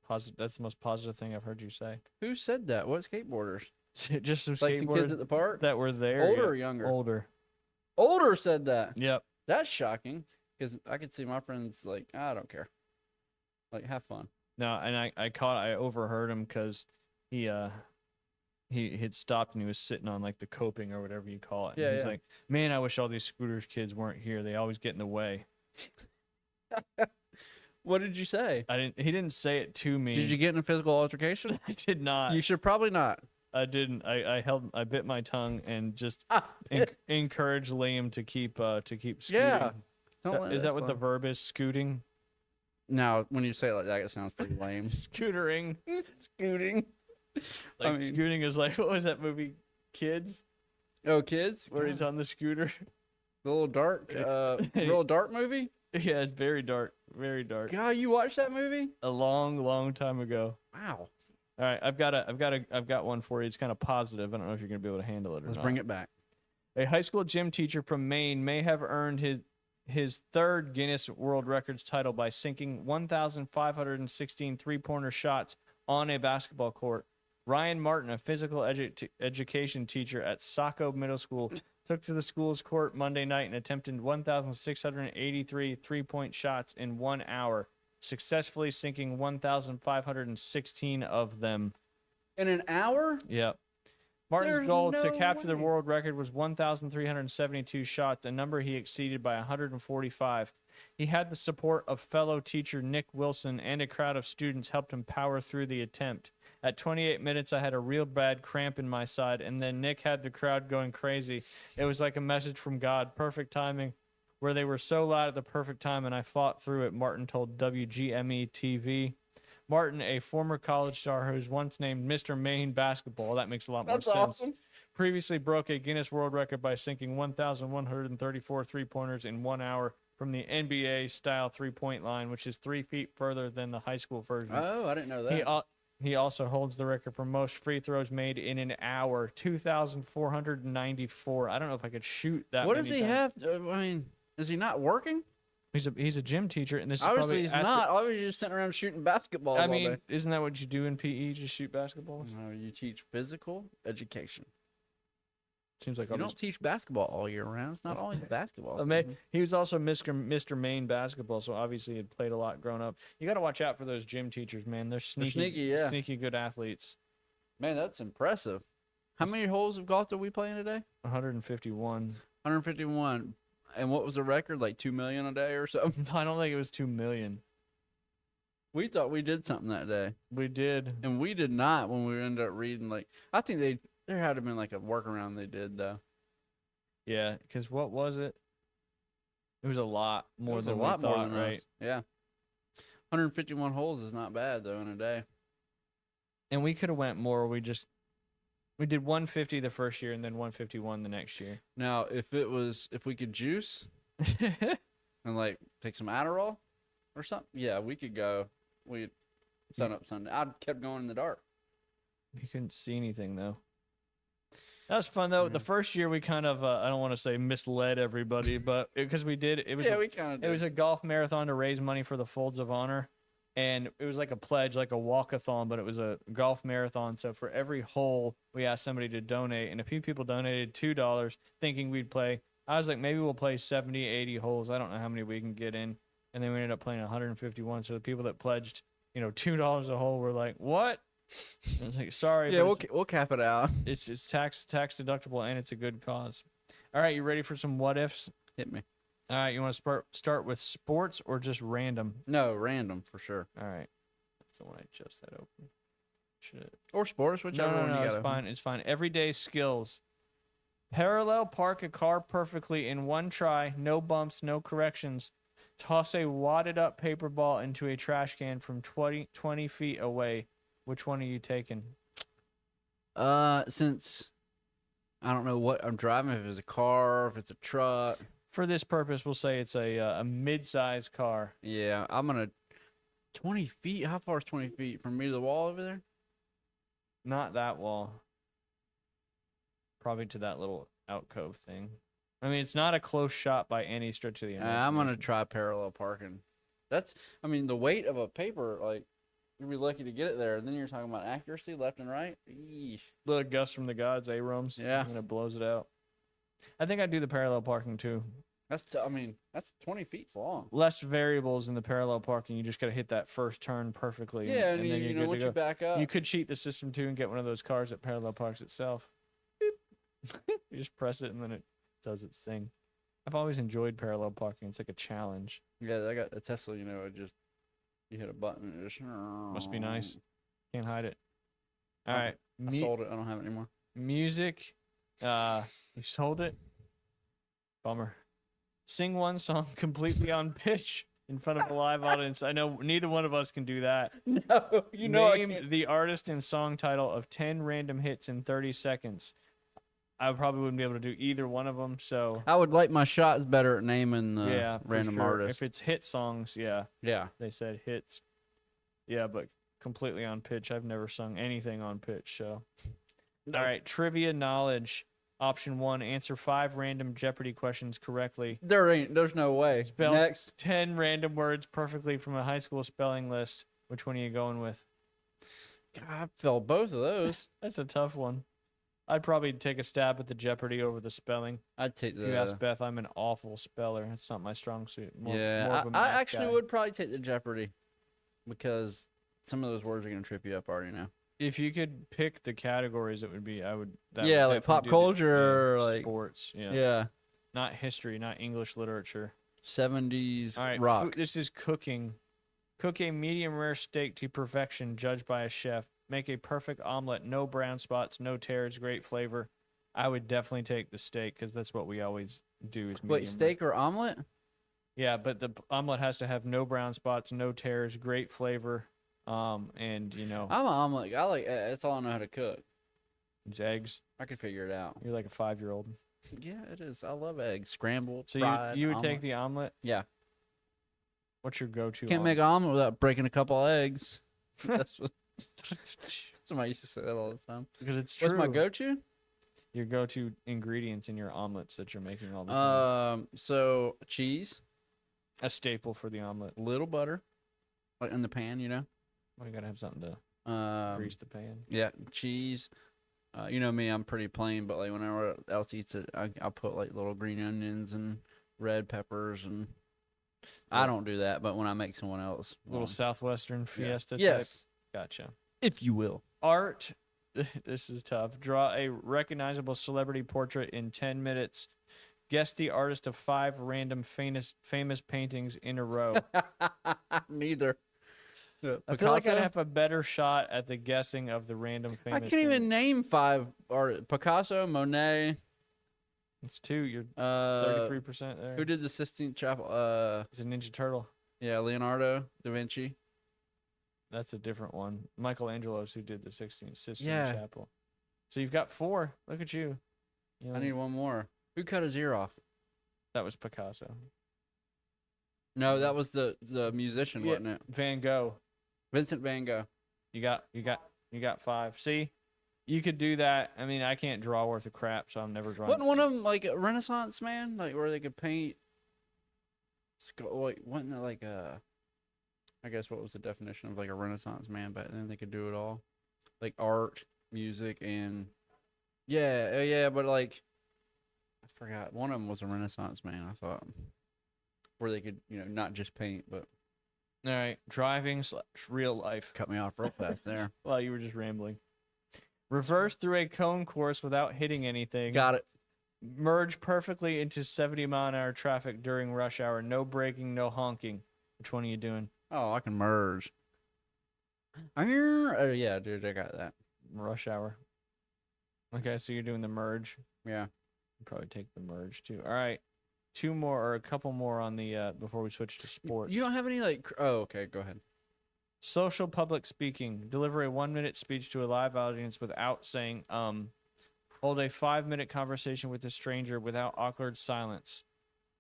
That's the most positive thing I've heard you say. Who said that? What skateboarders? Just some Like some kids skateboarders at the park? that were there. Older yeah. or younger? Older. Older said that. Yep. That's shocking because I could see my friends like, I don't care. Like, have fun. No, and I overheard him because he had stopped and he was sitting on like the coping or whatever you call it. And Yeah, he's yeah. like, man, I wish all these scooters kids weren't here. They always get in the way. What did you say? He didn't say it to me. Did you get in a physical altercation? I did not. You should probably not. I didn't. I bit my tongue and just Yeah. encouraged Liam to keep scooting. Yeah. Don't let Is that what the fun. verb is? Scooting? Now, when you say it like that, it sounds pretty lame. Scootering. Scooting. Like I mean- scooting is like, what was that movie? Kids? Oh, kids, Where he's on the scooter? the little dark, real dark movie. Yeah, it's very dark. Very dark. God, you watched that movie? A long time ago. Wow. All right, I've got one for you. It's kind of positive. I don't know if you're gonna be able to handle it or Let's not. bring it back. A high school gym teacher from Maine may have earned his third Guinness World Records title by sinking 1,516 three-pointer shots on a basketball court. Ryan Martin, a physical education teacher at Saco Middle School, took to the school's court Monday night and attempted 1,683 three-point shots in 1 hour, successfully sinking 1,516 of them. In an hour? Yep. Martin's There's goal to no capture the way. world record was 1,372 shots, a number he exceeded by 145. He had the support of fellow teacher Nick Wilson, and a crowd of students helped him power through the attempt. At 28 minutes, I had a real bad cramp in my side, and then Nick had the crowd going crazy. It was like a message from God. Perfect timing, where they were so loud at the perfect time, and I fought through it, Martin told WGME TV. Martin, a former college star who was once named Mr. Maine Basketball, that makes a lot more That's sense, awesome. previously broke a Guinness World Record by sinking 1,134 three-pointers in 1 hour from the NBA-style three-point line, which is 3 feet further than the high school version. Oh, I didn't know that. He also holds the record for most free throws made in an hour, 2,494. I don't know if I could shoot that What many does he times. have? I mean, is he not working? He's a gym teacher, and this is Obviously, probably he's at the- not. Obviously, he's just sitting around shooting basketballs I all mean, day. isn't that what you do in PE? Just shoot basketballs? No, you teach physical education. Seems like You I'll don't just teach basketball all year round. It's not always basketball. He was also Mr. Maine Basketball, so obviously he had played a lot growing up. You got to watch out for those gym teachers, man. They're sneaky, sneaky, yeah. sneaky good athletes. Man, that's impressive. How many holes of golf did we play in a day? 151. 151. And what was the record? Like 2 million a day or something? I don't think it was 2 million. We thought we did something that day. We did. And we did not when we ended up reading. Like, I think there had to have been like a workaround they did, though. Yeah, because what was it? It was a lot more It was than a lot we thought, more than right? us. Yeah. 151 holes is not bad, though, in a day. And we could have went more. We did 150 the first year and then 151 the next year. Now, if we could juice and like take some Adderall or something, yeah, we could go. We'd sun up Sunday. I kept going in the dark. You couldn't see anything though. That was fun though. The Mhm. first year we kind of I don't want to say misled everybody, but because we did it was Yeah, we kind of did. it was a golf marathon to raise money for the Folds of Honor, and it was like a pledge, like a walkathon, but it was a golf marathon. So for every hole, we asked somebody to donate, and a few people donated $2, thinking we'd play. I was like, maybe we'll play 70, 80 holes. I don't know how many we can get in, and then we ended up playing 151. So the people that pledged, $2 a hole were like, what? I was like, sorry, Yeah, but we'll cap it out. it's tax deductible and it's a good cause. All right, you ready for some what ifs? Hit me. All right, you want to start with sports or just random? No, random for sure. All right, that's the one I just had open. Should Or sports, whichever no, one you it's got. fine. It's fine. Everyday skills. Parallel park a car perfectly in one try, no bumps, no corrections. Toss a wadded up paper ball into a trash can from 20 feet away. Which one are you taking? Since I don't know what I'm driving, if it's a car, if it's a truck. For this purpose, we'll say it's a mid-sized car. Yeah, I'm gonna 20 feet. How far is 20 feet from me to the wall over there? Not that wall. Probably to that little alcove thing. I mean, it's not a close shot by any stretch of the imagination. I'm gonna try parallel parking. I mean, the weight of a paper, like you'd be lucky to get it there. And then you're talking about accuracy, left and right. Eesh. Little gust from the gods, Abrams. Yeah. And it blows it out. I think I'd do the parallel parking too. That's 20 feet long. Less variables in the parallel parking. You just got to hit that first turn perfectly. Yeah, and, then you you're know good once to you go. back up, You could cheat the system too and get one of those cars that parallel parks itself. Beep. You just press it and then it does its thing. I've always enjoyed parallel parking. It's like a challenge. yeah, I got a Tesla. It just You hit a button and it just Must be nice. Can't hide it. All Oh, right. I sold it. I don't have it anymore. Music. You sold it. Bummer. Sing one song completely on pitch in front of a live audience. I know neither one of us can do that. No, you know I Name can't. the artist and song title of 10 random hits in 30 seconds. I probably wouldn't be able to do either one of them. So I would like my shots better at naming the yeah, for random sure. artist. If it's hit songs, yeah, Yeah. they said hits. Yeah, but completely on pitch. I've never sung anything on pitch. So all right, trivia knowledge. Option 1, answer 5 random Jeopardy questions correctly. There's no way. Spell Next. 10 random words perfectly from a high school spelling list. Which one are you going with? God, I fell both of those. That's a tough one. I'd probably take a stab at the Jeopardy over the spelling. I'd take If you ask Beth, I'm an awful speller. That's not my strong suit. More of yeah, a I math actually guy. would probably take the Jeopardy because some of those words are gonna trip you up already now. If you could pick the categories, it would be I would. That Yeah, would like pop definitely do culture, or like sports. Yeah. yeah, Not history, not English literature. 70s All right, rock. this is cooking. Cook a medium rare steak to perfection, judged by a chef. Make a perfect omelet, no brown spots, no tears, great flavor. I would definitely take the steak because that's what we always do. Is medium Wait, rare. steak or omelet? Yeah, but the omelet has to have no brown spots, no tears, great flavor, and I'm an omelet. I like. That's all I know how to cook. it's eggs. I could figure it out. You're like a 5-year-old. Yeah, it is. I love eggs, scrambled, So fried. you would take omelet. the omelet. Yeah. What's your go-to? Can't make an omelet without breaking a couple eggs. That's what omelet? somebody used to say that all the time. Because it's true. What's my go-to? Your go-to ingredients in your omelets that you're making all the time. So cheese, A staple for the omelet. little butter, like in the pan, you know. Well, you gotta have something to grease the pan. Yeah, cheese. You know me, I'm pretty plain, but like whenever else eats it, I'll put like little green onions and red peppers, and I don't do that. But when I make someone else, Little Southwestern fiesta type. yes, Gotcha. if you will. Art. This is tough. Draw a recognizable celebrity portrait in 10 minutes. Guess the artist of 5 random famous paintings in a row. Neither. I feel like I'd have a better shot at the guessing of the random famous. I can't even name 5 artists. Picasso, Monet. It's 2. You're 33% there. Who did the Sistine Chapel? It's a Ninja Turtle. Yeah, Leonardo da Vinci. That's a different one. Michelangelo's who did the Sistine Yeah. Chapel. So you've got 4. Look at you. You I know, need one more. Who cut his ear off? that was Picasso. No, that was the musician, Yeah. wasn't it? Van Gogh. Vincent Van Gogh. You got 5. See, you could do that. I mean, I can't draw worth a crap, so I'm never drawing. Wasn't one of them like a Renaissance man, like where they could paint? Wait, wasn't it like a? I guess what was the definition of like a Renaissance man back then? They could do it all, like art, music, and yeah, but like I forgot. One of them was a Renaissance man. I thought where they could not just paint, but All right, driving / real life. cut me off real fast there. Well, you were just rambling. Reverse through a cone course without hitting anything. Got it. Merge perfectly into 70-mile-an-hour traffic during rush hour. No braking, no honking. Which one are you doing? Oh, I can merge. Oh yeah, dude, I got that. Rush hour. Okay, so you're doing the merge. Yeah. You'd probably take the merge too. All right, 2 more or a couple more on the before we switch to sports. You don't have any like? Oh, okay, go ahead. Social public speaking. Deliver a 1-minute speech to a live audience without saying Hold a 5-minute conversation with a stranger without awkward silence.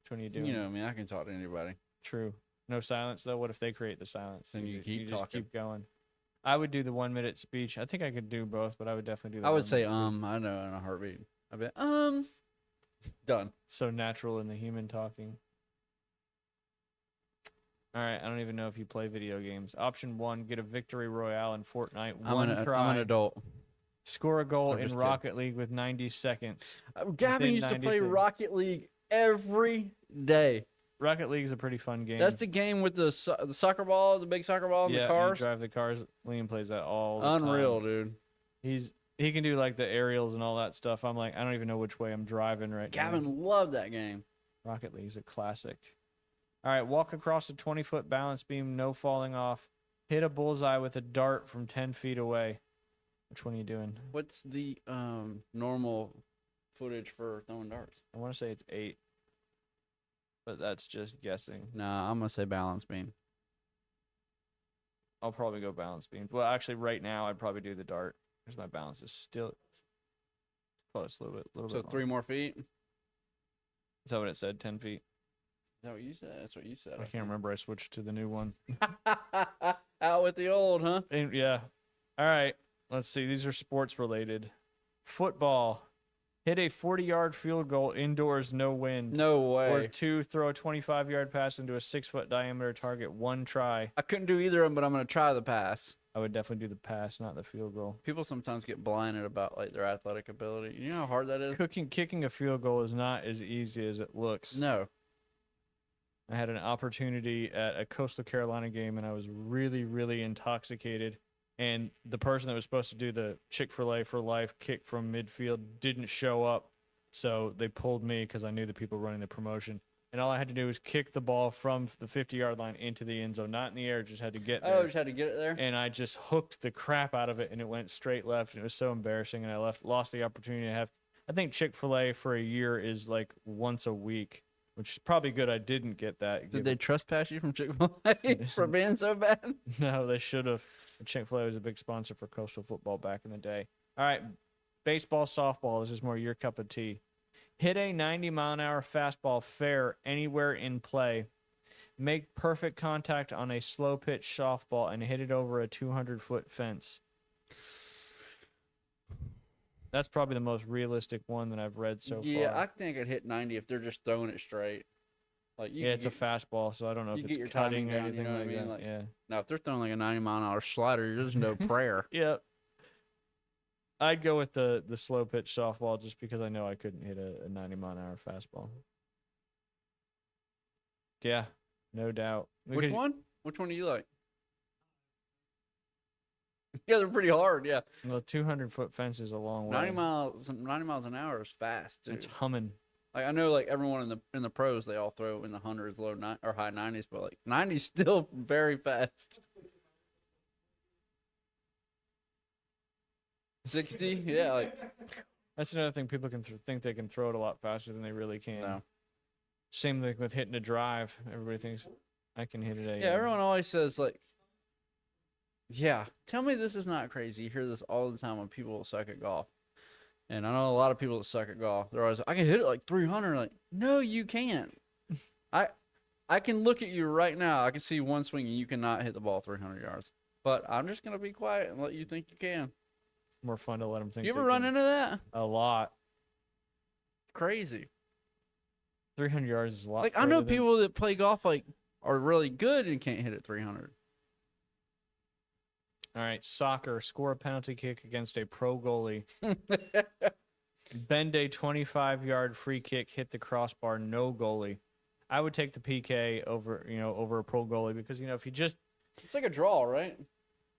Which one are you doing? You know, I mean, I can talk to anybody. True. No silence though. What if they create the silence? Then you keep just talking. keep going. I would do the 1-minute speech. I think I could do both, but I would definitely do the I would say 1-minute speech. I know in a heartbeat. I'd be done. So natural in the human talking. All right, I don't even know if you play video games. Option 1, get a victory royale in Fortnite. I'm an adult. Score a goal I'm in just kidding. Rocket League with 90 seconds. Gavin Within used to 90 play seconds. Rocket League every day. Rocket League is a pretty fun game. That's the game with the soccer ball, the big soccer ball, and yeah, the cars. you drive the cars. Liam plays that all the time. Unreal, dude. He can do like the aerials and all that stuff. I'm like, I don't even know which way I'm driving right now. Gavin loved that game. Rocket League's a classic. All right, walk across a 20-foot balance beam, no falling off. Hit a bullseye with a dart from 10 feet away. Which one are you doing? What's the normal footage for throwing darts? I want to say it's 8, but that's just guessing. Nah, I'm gonna say balance beam. I'll probably go balance beam. Well, actually, right now I'd probably do the dart because my balance is still close, a little So bit. 3 more feet. Is Is that what it said? 10 feet. that what you said? That's what you said. I can't remember. I switched to the new one. Out with the old, huh? And, yeah. All right. Let's see. These are sports related. Football. Hit a 40-yard field goal indoors, no wind. No Or way. 2, throw a 25-yard pass into a 6-foot diameter target, 1 try. I couldn't do either of them, but I'm gonna try the pass. I would definitely do the pass, not the field goal. People sometimes get blinded about like their athletic ability. You know how hard that is? Kicking a field goal is not as easy as it looks. No. I had an opportunity at a Coastal Carolina game, and I was really, really intoxicated. And the person that was supposed to do the Chick-fil-A for life kick from midfield didn't show up. So they pulled me because I knew the people running the promotion. And all I had to do was kick the ball from the 50-yard line into the end zone, not in the air, just had to get there. Oh, just had to get it there. And I just hooked the crap out of it, and it went straight left, and it was so embarrassing. And I lost the opportunity to have. I think Chick-fil-A for a year is like once a week, which is probably good. I didn't get that. Did they trespass you from Chick-fil-A for being so bad? No, they should have. Chick-fil-A was a big sponsor for Coastal football back in the day. All right, baseball, softball. This is more your cup of tea. Hit a 90-mile-an-hour fastball fair anywhere in play. Make perfect contact on a slow-pitch softball and hit it over a 200-foot fence. That's probably the most realistic one that I've read so Yeah, far. I think I'd hit 90 if they're just throwing it straight. Like you Yeah, could it's a get- fastball, so I don't know if you it's get your cutting timing or down, you anything know what I like mean? that. Like- Yeah. Now, if they're throwing like a 90-mile-an-hour slider, there's no prayer. Yep. I'd go with the slow pitch softball just because I know I couldn't hit a 90-mile-an-hour fastball. Yeah, no doubt. Which Because- one? Which one do you like? Yeah, they're pretty hard. Yeah, Well, 200-foot fence is a long way. 90 miles an hour is fast too. It's humming. Like I know, like everyone in the pros, they all throw in the hundreds, or high 90s, but like 90's still very fast. 60, yeah, like That's another thing. People can think they can throw it a lot faster than they really can. no. Same thing with hitting a drive. Everybody thinks I can hit it. Yeah, everyone always says like, yeah. Tell me this is not crazy. You hear this all the time when people suck at golf. And I know a lot of people that suck at golf. They're always, I can hit it like 300. Like, no, you can't. I can look at you right now. I can see one swing and you cannot hit the ball 300 yards. But I'm just gonna be quiet and let you think you can. More fun to let them think. You they ever run can. into that? A lot? Crazy. 300 yards is a lot. Like I know further than- people that play golf like are really good and can't hit it 300. All right, soccer. Score a penalty kick against a pro goalie. Bend a 25-yard free kick, hit the crossbar, no goalie. I would take the PK over a pro goalie because if you just It's like a draw, right?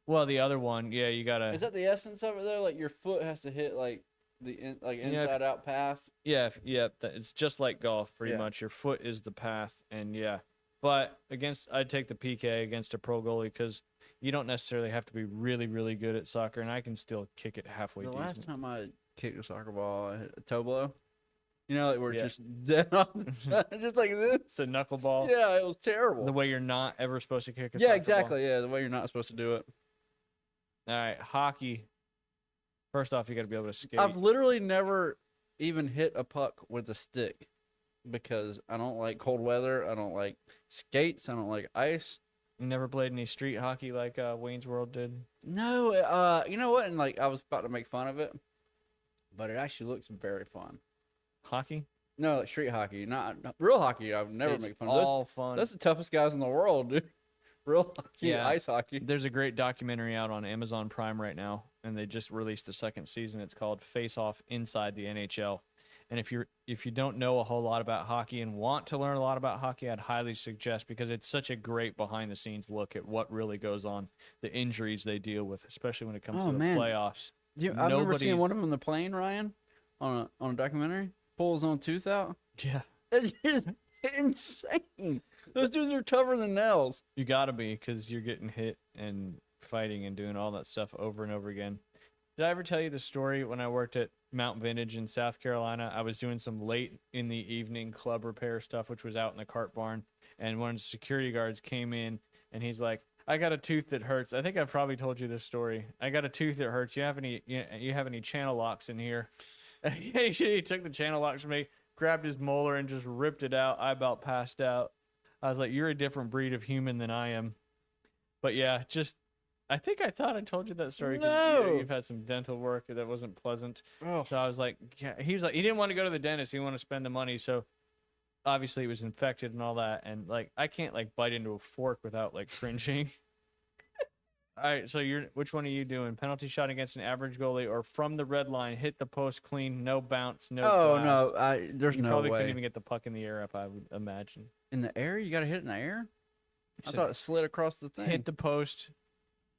the other one, yeah, you gotta Is that the essence of it though? Like your foot has to hit like Yeah, inside out pass. it's just like golf pretty Yeah. much. Your foot is the path, and yeah. But I'd take the PK against a pro goalie because you don't necessarily have to be really, really good at soccer, and I can still kick it halfway The decent. last time I kicked a soccer ball, I hit a toe blow. You know, like where it's Yeah. just dead off the just like this. The knuckleball, Yeah, it was terrible. the way you're not ever supposed to kick a Yeah, soccer exactly. Yeah, the way you're not supposed to do it. ball. All right, hockey. First off, you got to be able to skate. I've literally never even hit a puck with a stick because I don't like cold weather. I don't like skates. I don't like ice. You never played any street hockey like Wayne's World did? No, you know what? And like I was about to make fun of it, but it actually looks very fun. Hockey? No, like street hockey, not real hockey. I would never It's make fun of those. all fun. That's the toughest guys in the world, dude. Real hockey, Yeah. ice hockey. There's a great documentary out on Amazon Prime right now, and they just released the second season. It's called Face Off Inside the NHL. And if you don't know a whole lot about hockey and want to learn a lot about hockey, I'd highly suggest because it's such a great behind the scenes look at what really goes on, the injuries they deal with, especially when it comes Oh, to the man. playoffs. I remember seeing one Nobody's- of them on the plane, Ryan, on a documentary. Pull his own tooth out. Yeah. It's just insane. Those dudes are tougher than nails. You gotta be, because you're getting hit and fighting and doing all that stuff over and over again. Did I ever tell you the story when I worked at Mount Vintage in South Carolina? I was doing some late in the evening club repair stuff, which was out in the cart barn, and one of the security guards came in, and he's like, "I got a tooth that hurts." I think I've probably told you this story. "I got a tooth that hurts. You have any channel locks in here?" And he took the channel locks from me, grabbed his molar, and just ripped it out. I about passed out. I was like, "You're a different breed of human than I am." But yeah, I think I thought I told you that story. 'Cause, No. you've had some dental work that wasn't pleasant. Oh. So I was like, yeah, he was like, he didn't want to go to the dentist. He didn't want to spend the money. So obviously it was infected and all that. And like, I can't like bite into a fork without like cringing. All right. So which one are you doing? Penalty shot against an average goalie or from the red line, hit the post clean, no bounce, no Oh glass? no, there's You no probably couldn't way. even get the puck in the air, if I would imagine. In the air, you got to hit it in the air. I said thought it slid across the thing. Hit the post,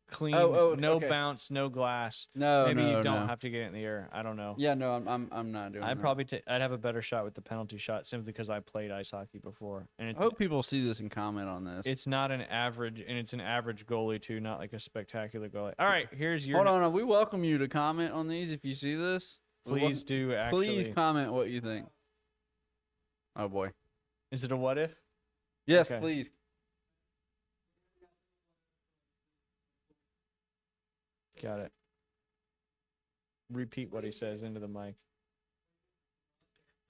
clean, Oh, no okay. bounce, no glass. No, Maybe no, you don't no. have to get it in the air. I don't know. Yeah, no, I'm not doing. I'd that. probably I'd have a better shot with the penalty shot simply because I played ice hockey before, and I it's hope people see this and comment on this. it's not an average, and it's an average goalie too, not like a spectacular goalie. All right, here's your. Hold on, we welcome you to comment on these if you see this. Please do actually. Please comment what you think. Oh boy. Is it a what if? Yes, Okay. please. Got it. Repeat what he says into the mic.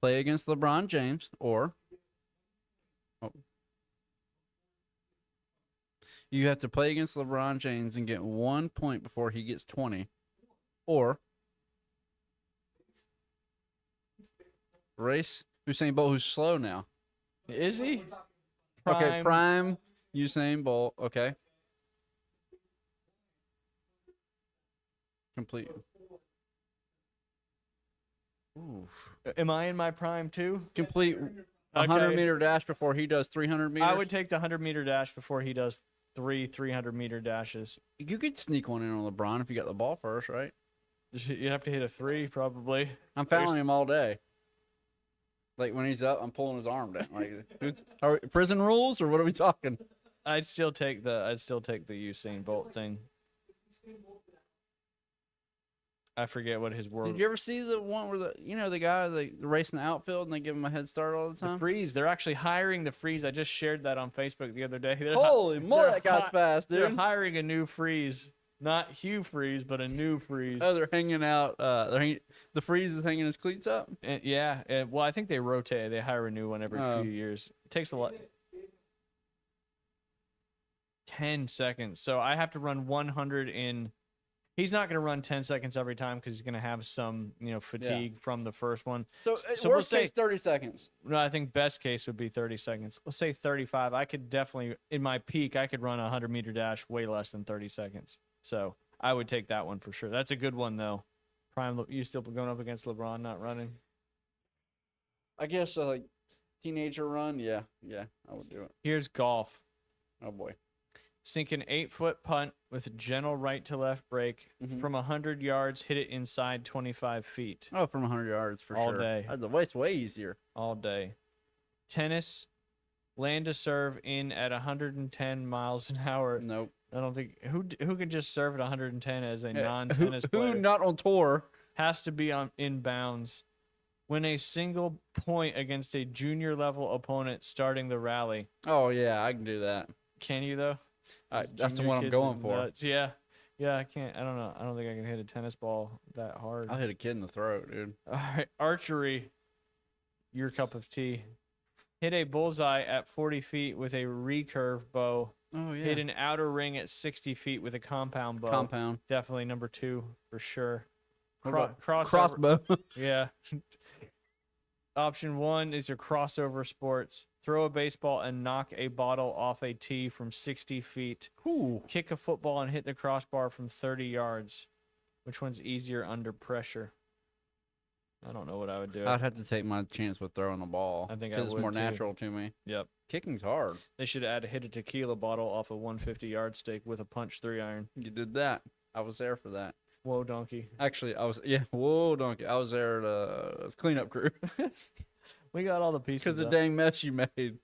Play against LeBron James or you have to play against LeBron James and get 1 point before he gets 20. Or race Usain Bolt, who's slow now. Is he? Okay, prime Usain Bolt. Okay. Complete. Am I in my prime too? Complete 100-meter dash before he does 300 meters. I would take the 100-meter dash before he does 300-meter dashes. You could sneak one in on LeBron if you got the ball first, right? You'd have to hit a 3 probably. I'm fouling him all day. Like when he's up, I'm pulling his arm down. Like, are prison rules or what are we talking? I'd still take the Usain Bolt thing. I forget what his word. Did you ever see the one where the guy the race in the outfield and they give him a head start all the The time? freeze. They're actually hiring the freeze. I just shared that on Facebook the other day. Holy moly, that guy's fast, They're dude. hiring a new freeze. Not Hugh Freeze, but a new freeze. Oh, they're hanging out. The freeze is hanging his cleats up. Yeah. Well, I think they rotate. They hire a new one every Oh. few years. It takes a lot. 10 seconds. So I have to run 100 in. He's not going to run 10 seconds every time because he's going to have some, fatigue from the first one. So, we'll worst say case, 30 seconds. No, I think best case would be 30 seconds. Let's say 35. I could definitely, in my peak, I could run a 100-meter dash way less than 30 seconds. So I would take that one for sure. That's a good one, though. Prime, you still going up against LeBron, not running? I guess like teenager run. Yeah, I would do it. Here's golf. Oh boy. Sink an 8-foot punt with gentle right to left break from 100 yards, hit it inside 25 feet Oh, from 100 yards for All sure. day. The way's way easier. all day. Tennis, land to serve in at 110 miles an hour. Nope. I don't think who can just serve at 110 as a non-tennis Who player. not on tour? Has to be on in bounds. Win a single point against a junior level opponent starting the rally. Oh yeah, I can do that. Can you though? That's the Junior one I'm kids are going for. nuts. Yeah, I can't. I don't know. I don't think I can hit a tennis ball that hard. I'll hit a kid in the throat, dude. All right, archery. Your cup of tea. Hit a bullseye at 40 feet with a recurve bow. Oh yeah. Hit an outer ring at 60 feet with a compound bow. Compound. Definitely number 2 for sure. What about Crossover. crossbow. Yeah. Option 1 is your crossover sports. Throw a baseball and knock a bottle off a tee from 60 feet. Ooh. Kick a football and hit the crossbar from 30 yards. Which one's easier under pressure? I don't know what I would do. I'd have to take my chance with throwing the ball. I think I 'cause it's would, more too. natural to me. Yep. Kicking's hard. They should add a hit a tequila bottle off a 150-yard stake with a punch 3-iron. You did that. I was there for that. Whoa, donkey. Actually, whoa, donkey. I was there at cleanup crew We got all the pieces. because the though. dang mess you made.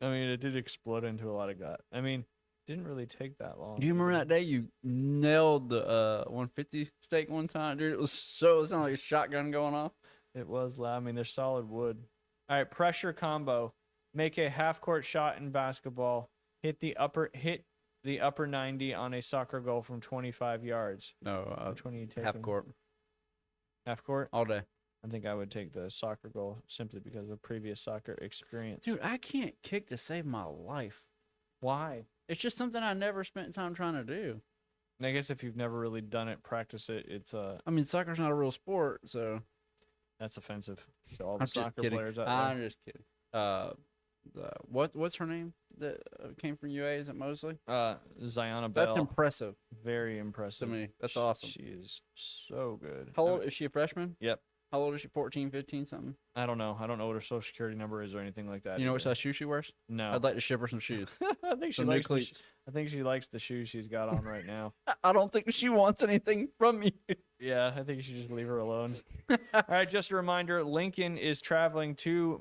I mean, it did explode into a lot of gut. I mean, didn't really take that long. Do you remember that day you nailed the 150 steak one time, dude? It sounded like a shotgun going off. It was loud. I mean, they're solid wood. All right, pressure combo. Make a half court shot in basketball. Hit the upper 90 on a soccer goal from 25 yards. No, Which one are you taking? half court Half court? all day. I think I would take the soccer goal simply because of previous soccer experience. Dude, I can't kick to save my life. Why? It's just something I never spent time trying to do. I guess if you've never really done it, practice it. It's I mean, soccer's not a real sport, so that's offensive to all the I'm just soccer kidding. players out there. I'm just kidding. What's her name that came from UA? Is it Mosley? Ziona Bell. That's impressive Very to impressive. me. That's She- awesome. She is so good. How old is she? A freshman? Yep. How old is she? 14, 15, something? I don't know. I don't know what her social security number is or anything like that. You know what either. size shoe she wears? No. I'd like to ship her some shoes. I think she Some new likes. cleats. I think she likes the shoes she's got on right now. I don't think she wants anything from me. Yeah, I think you should just leave her alone. All right, just a reminder: Lincoln is traveling to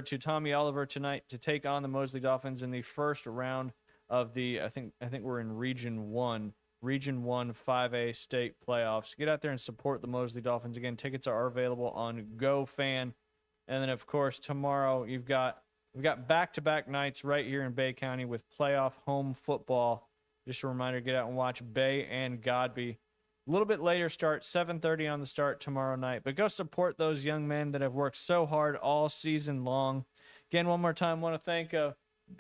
to Tommy Oliver tonight to take on the Mosley Dolphins in the first round of the. I think we're in Region 1 5A state playoffs. Get out there and support the Mosley Dolphins. Again, tickets are available on GoFan. And then, of course, tomorrow we've got back-to-back nights right here in Bay County with playoff home football. Just a reminder, get out and watch Bay and Godby. A little bit later start, 7:30 on the start tomorrow night. But go support those young men that have worked so hard all season long. Again, one more time, want to thank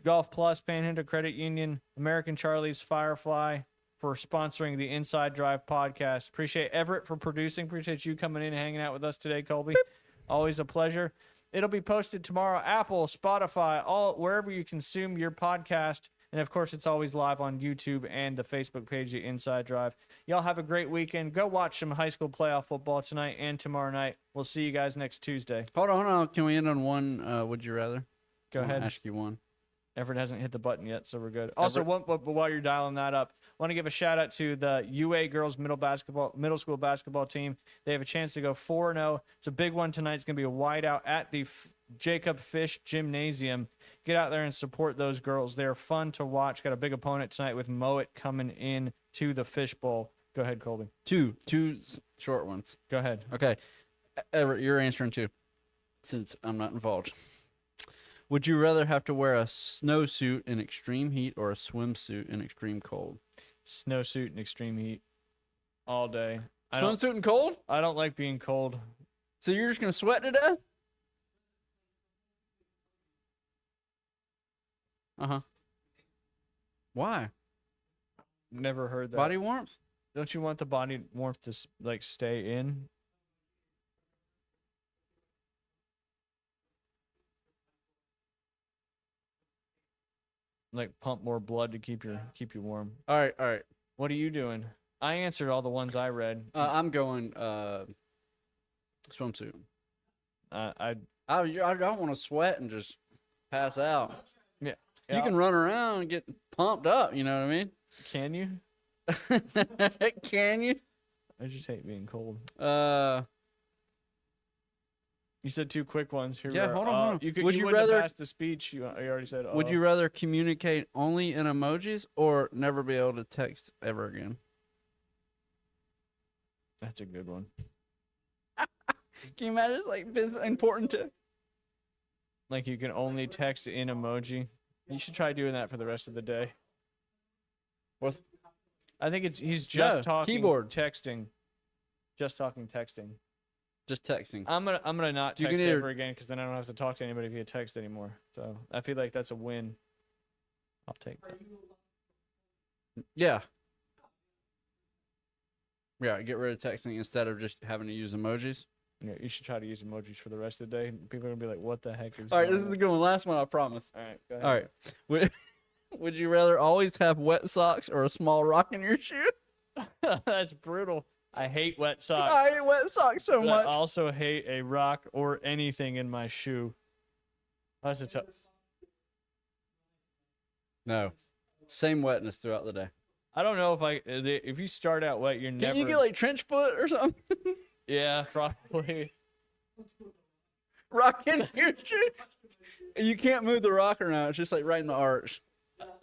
Golf Plus, Panhandle Credit Union, American Charlie's Firefly, for sponsoring the Inside Drive podcast. Appreciate Everett for producing. Appreciate you coming in and hanging out with us today, Colby. Always a pleasure. It'll be posted tomorrow, Apple, Spotify, all wherever you consume your podcast. And of course, it's always live on YouTube and the Facebook page, the Inside Drive. Y'all have a great weekend. Go watch some high school playoff football tonight and tomorrow night. We'll see you guys next Tuesday. Hold on. Can we end on one? Would you rather? Go I wanna ahead. Ask you one. Everett hasn't hit the button yet, so we're good. Also, but while you're dialing that up, want to give a shout out to the UA girls middle school basketball team. They have a chance to go 4-0. It's a big one tonight. It's going to be a whiteout at the Jacob Fish Gymnasium. Get out there and support those girls. They're fun to watch. Got a big opponent tonight with Mowat coming in to the Fish Bowl. Go ahead, Colby. Two short ones. Go ahead. Okay. Everett, you're answering two, since I'm not involved. Would you rather have to wear a snowsuit in extreme heat or a swimsuit in extreme cold? Snowsuit in extreme heat all day. Swimsuit in cold? I don't like being cold. So you're just gonna sweat to death? Uh-huh. Why? Never heard that. Body warmth? Don't you want the body warmth to like stay in? Like pump more blood to keep you warm. All right. What are you doing? I answered all the ones I read. I'm going swimsuit. I I don't want to sweat and just pass out. yeah. You can run around and get pumped up, you know what I Can you? mean? Can you? I just hate being cold. You said two quick ones. Here Yeah, we are. hold on. You Would you you wouldn't have rather- passed the speech. You already said. Would you rather communicate only in emojis or never be able to text ever again? That's a good one. Can you imagine? It's like this important to. Like you can only text in emoji. You should try doing that for the rest of the day. What's I think he's just No, talking keyboard. texting. Just talking texting. just texting? I'm gonna not You can text either- ever again because then I don't have to talk to anybody via text anymore. So I feel like that's a win. I'll take that. Yeah. Yeah, get rid of texting instead of just having to use emojis. Yeah, you should try to use emojis for the rest of the day. People are gonna be like, "What the heck is?" All right, going this is a good one. Last one, I promise. on?" All right, go ahead. All right. Would you rather always have wet socks or a small rock in your shoe? That's brutal. I hate wet socks. I hate wet socks so But I much. also hate a rock or anything in my shoe. That's a tough. No. Same wetness throughout the day. I don't know if you start out wet, you're Can never. you get like trench foot or something? Yeah, probably. Rock in your shoe. You can't move the rock around. It's just like right in the arch.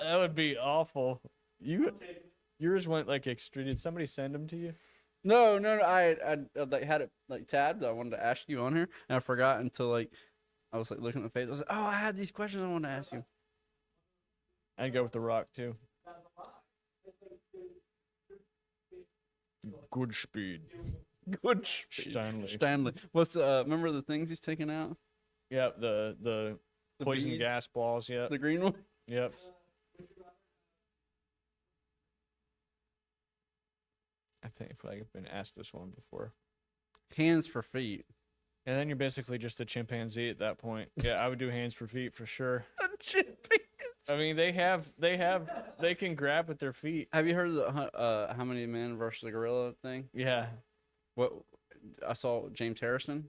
That would be awful. Yours went like extreme. Did somebody send them to you? No. I like had it like tabbed. I wanted to ask you on here, and I forgot until like I was like looking at the face. I was like, oh, I had these questions I wanted to ask you. I'd go with the rock too. Good speed. Good Stanley. What's remember the things he's taking out? Yep, the The poison beads? gas balls. Yep. The green one. Yep. I think if I've been asked this one before. Hands for feet. And then you're basically just a chimpanzee at that point. Yeah, I would do hands for feet for sure. I mean, they can grab with their feet. Have you heard of the how many men versus a gorilla thing? Yeah. What I saw James Harrison,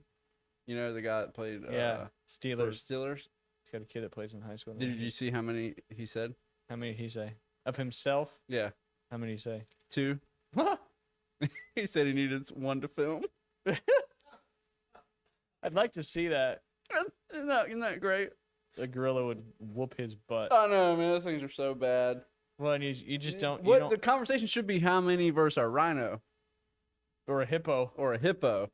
you know, the guy that played Yeah. for Steelers. Steelers. He's got a kid that plays in high school. Did you see how many he said? How many did he say? Of himself? Yeah, How many did he say? 2. He said he needed 1 to film. I'd like to see that. Isn't that great? A gorilla would whoop his butt. I know, man. Those things are so bad. Well, and you just don't. You What don't the conversation should be: how many versus a rhino or a hippo. or a hippo?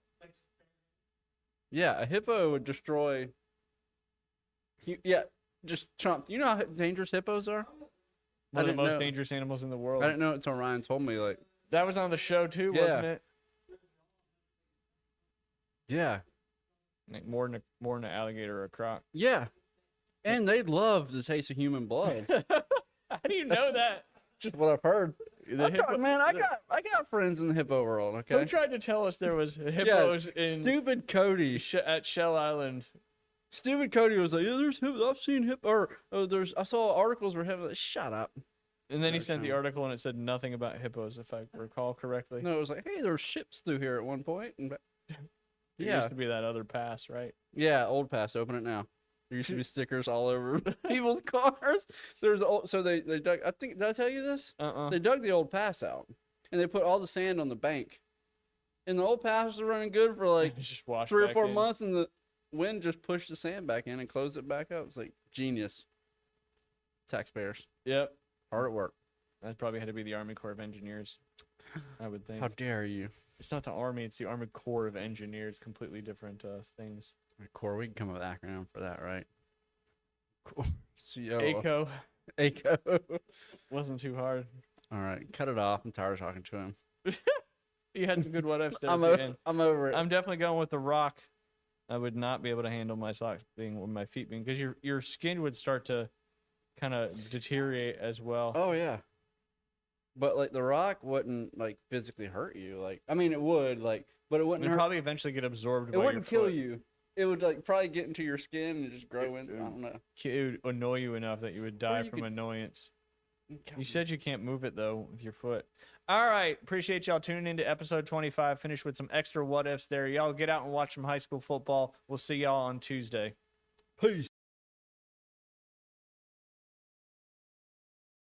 Yeah, a hippo would destroy. Yeah, just chomp. You know how dangerous hippos are? One of the didn't most know. dangerous animals in the world. I didn't know it until Ryan told me. Like, That was on the show too, Yeah. wasn't it? yeah, Like more than an alligator or a croc. yeah, and they love the taste of human blood. How do you know that? Just what I've heard. The hippo- I got friends in the hippo world. Who Okay, tried to tell us there was hippos in stupid Cody. at Shell Island? Stupid Cody was like, yeah, there's I've seen hippo. Or I saw articles where hippos. Like, shut up. And then he Okay. sent the article and it said nothing about hippos, if I recall correctly. No, it was like, hey, there's ships through here at one point. And, There yeah, used to be that other pass, right? yeah, Old Pass. Open it now. There used to be stickers all over people's cars. There's so they dug. I think, did I tell you this? They dug the Old Pass out, and they put all the sand on the bank. And the Old Pass was running good for like It's just washed 3 or back 4 in. months, and the wind just pushed the sand back in and closed it back up. It's like genius. Taxpayers Yep. hard at work. That probably had to be the Army Corps of Engineers, I would think. How dare you? It's not the Army, it's the Army Corps of Engineers. Completely different things. Core, we can come up with an acronym for that, right? Core. CO. ACO ACO. wasn't too hard. All right, cut it off. I'm tired of talking to him. You had some good what ifs there. I'm, at the end. I'm over it. I'm definitely going with the rock. I would not be able to handle my socks being with my feet being because your skin would start to kind of deteriorate as well. Oh yeah. But like the rock wouldn't like physically hurt you. Like I mean it would like, but it wouldn't It'd hurt. probably eventually get absorbed. It by wouldn't your kill foot. you. It would like probably get into your skin and just grow in. I don't know. It would annoy you enough that you would die you from could- annoyance. You said you can't move it though with your foot. All right, appreciate y'all tuning into episode 25. Finish with some extra what ifs there. Y'all get out and watch some high school football. We'll see y'all on Tuesday. Peace.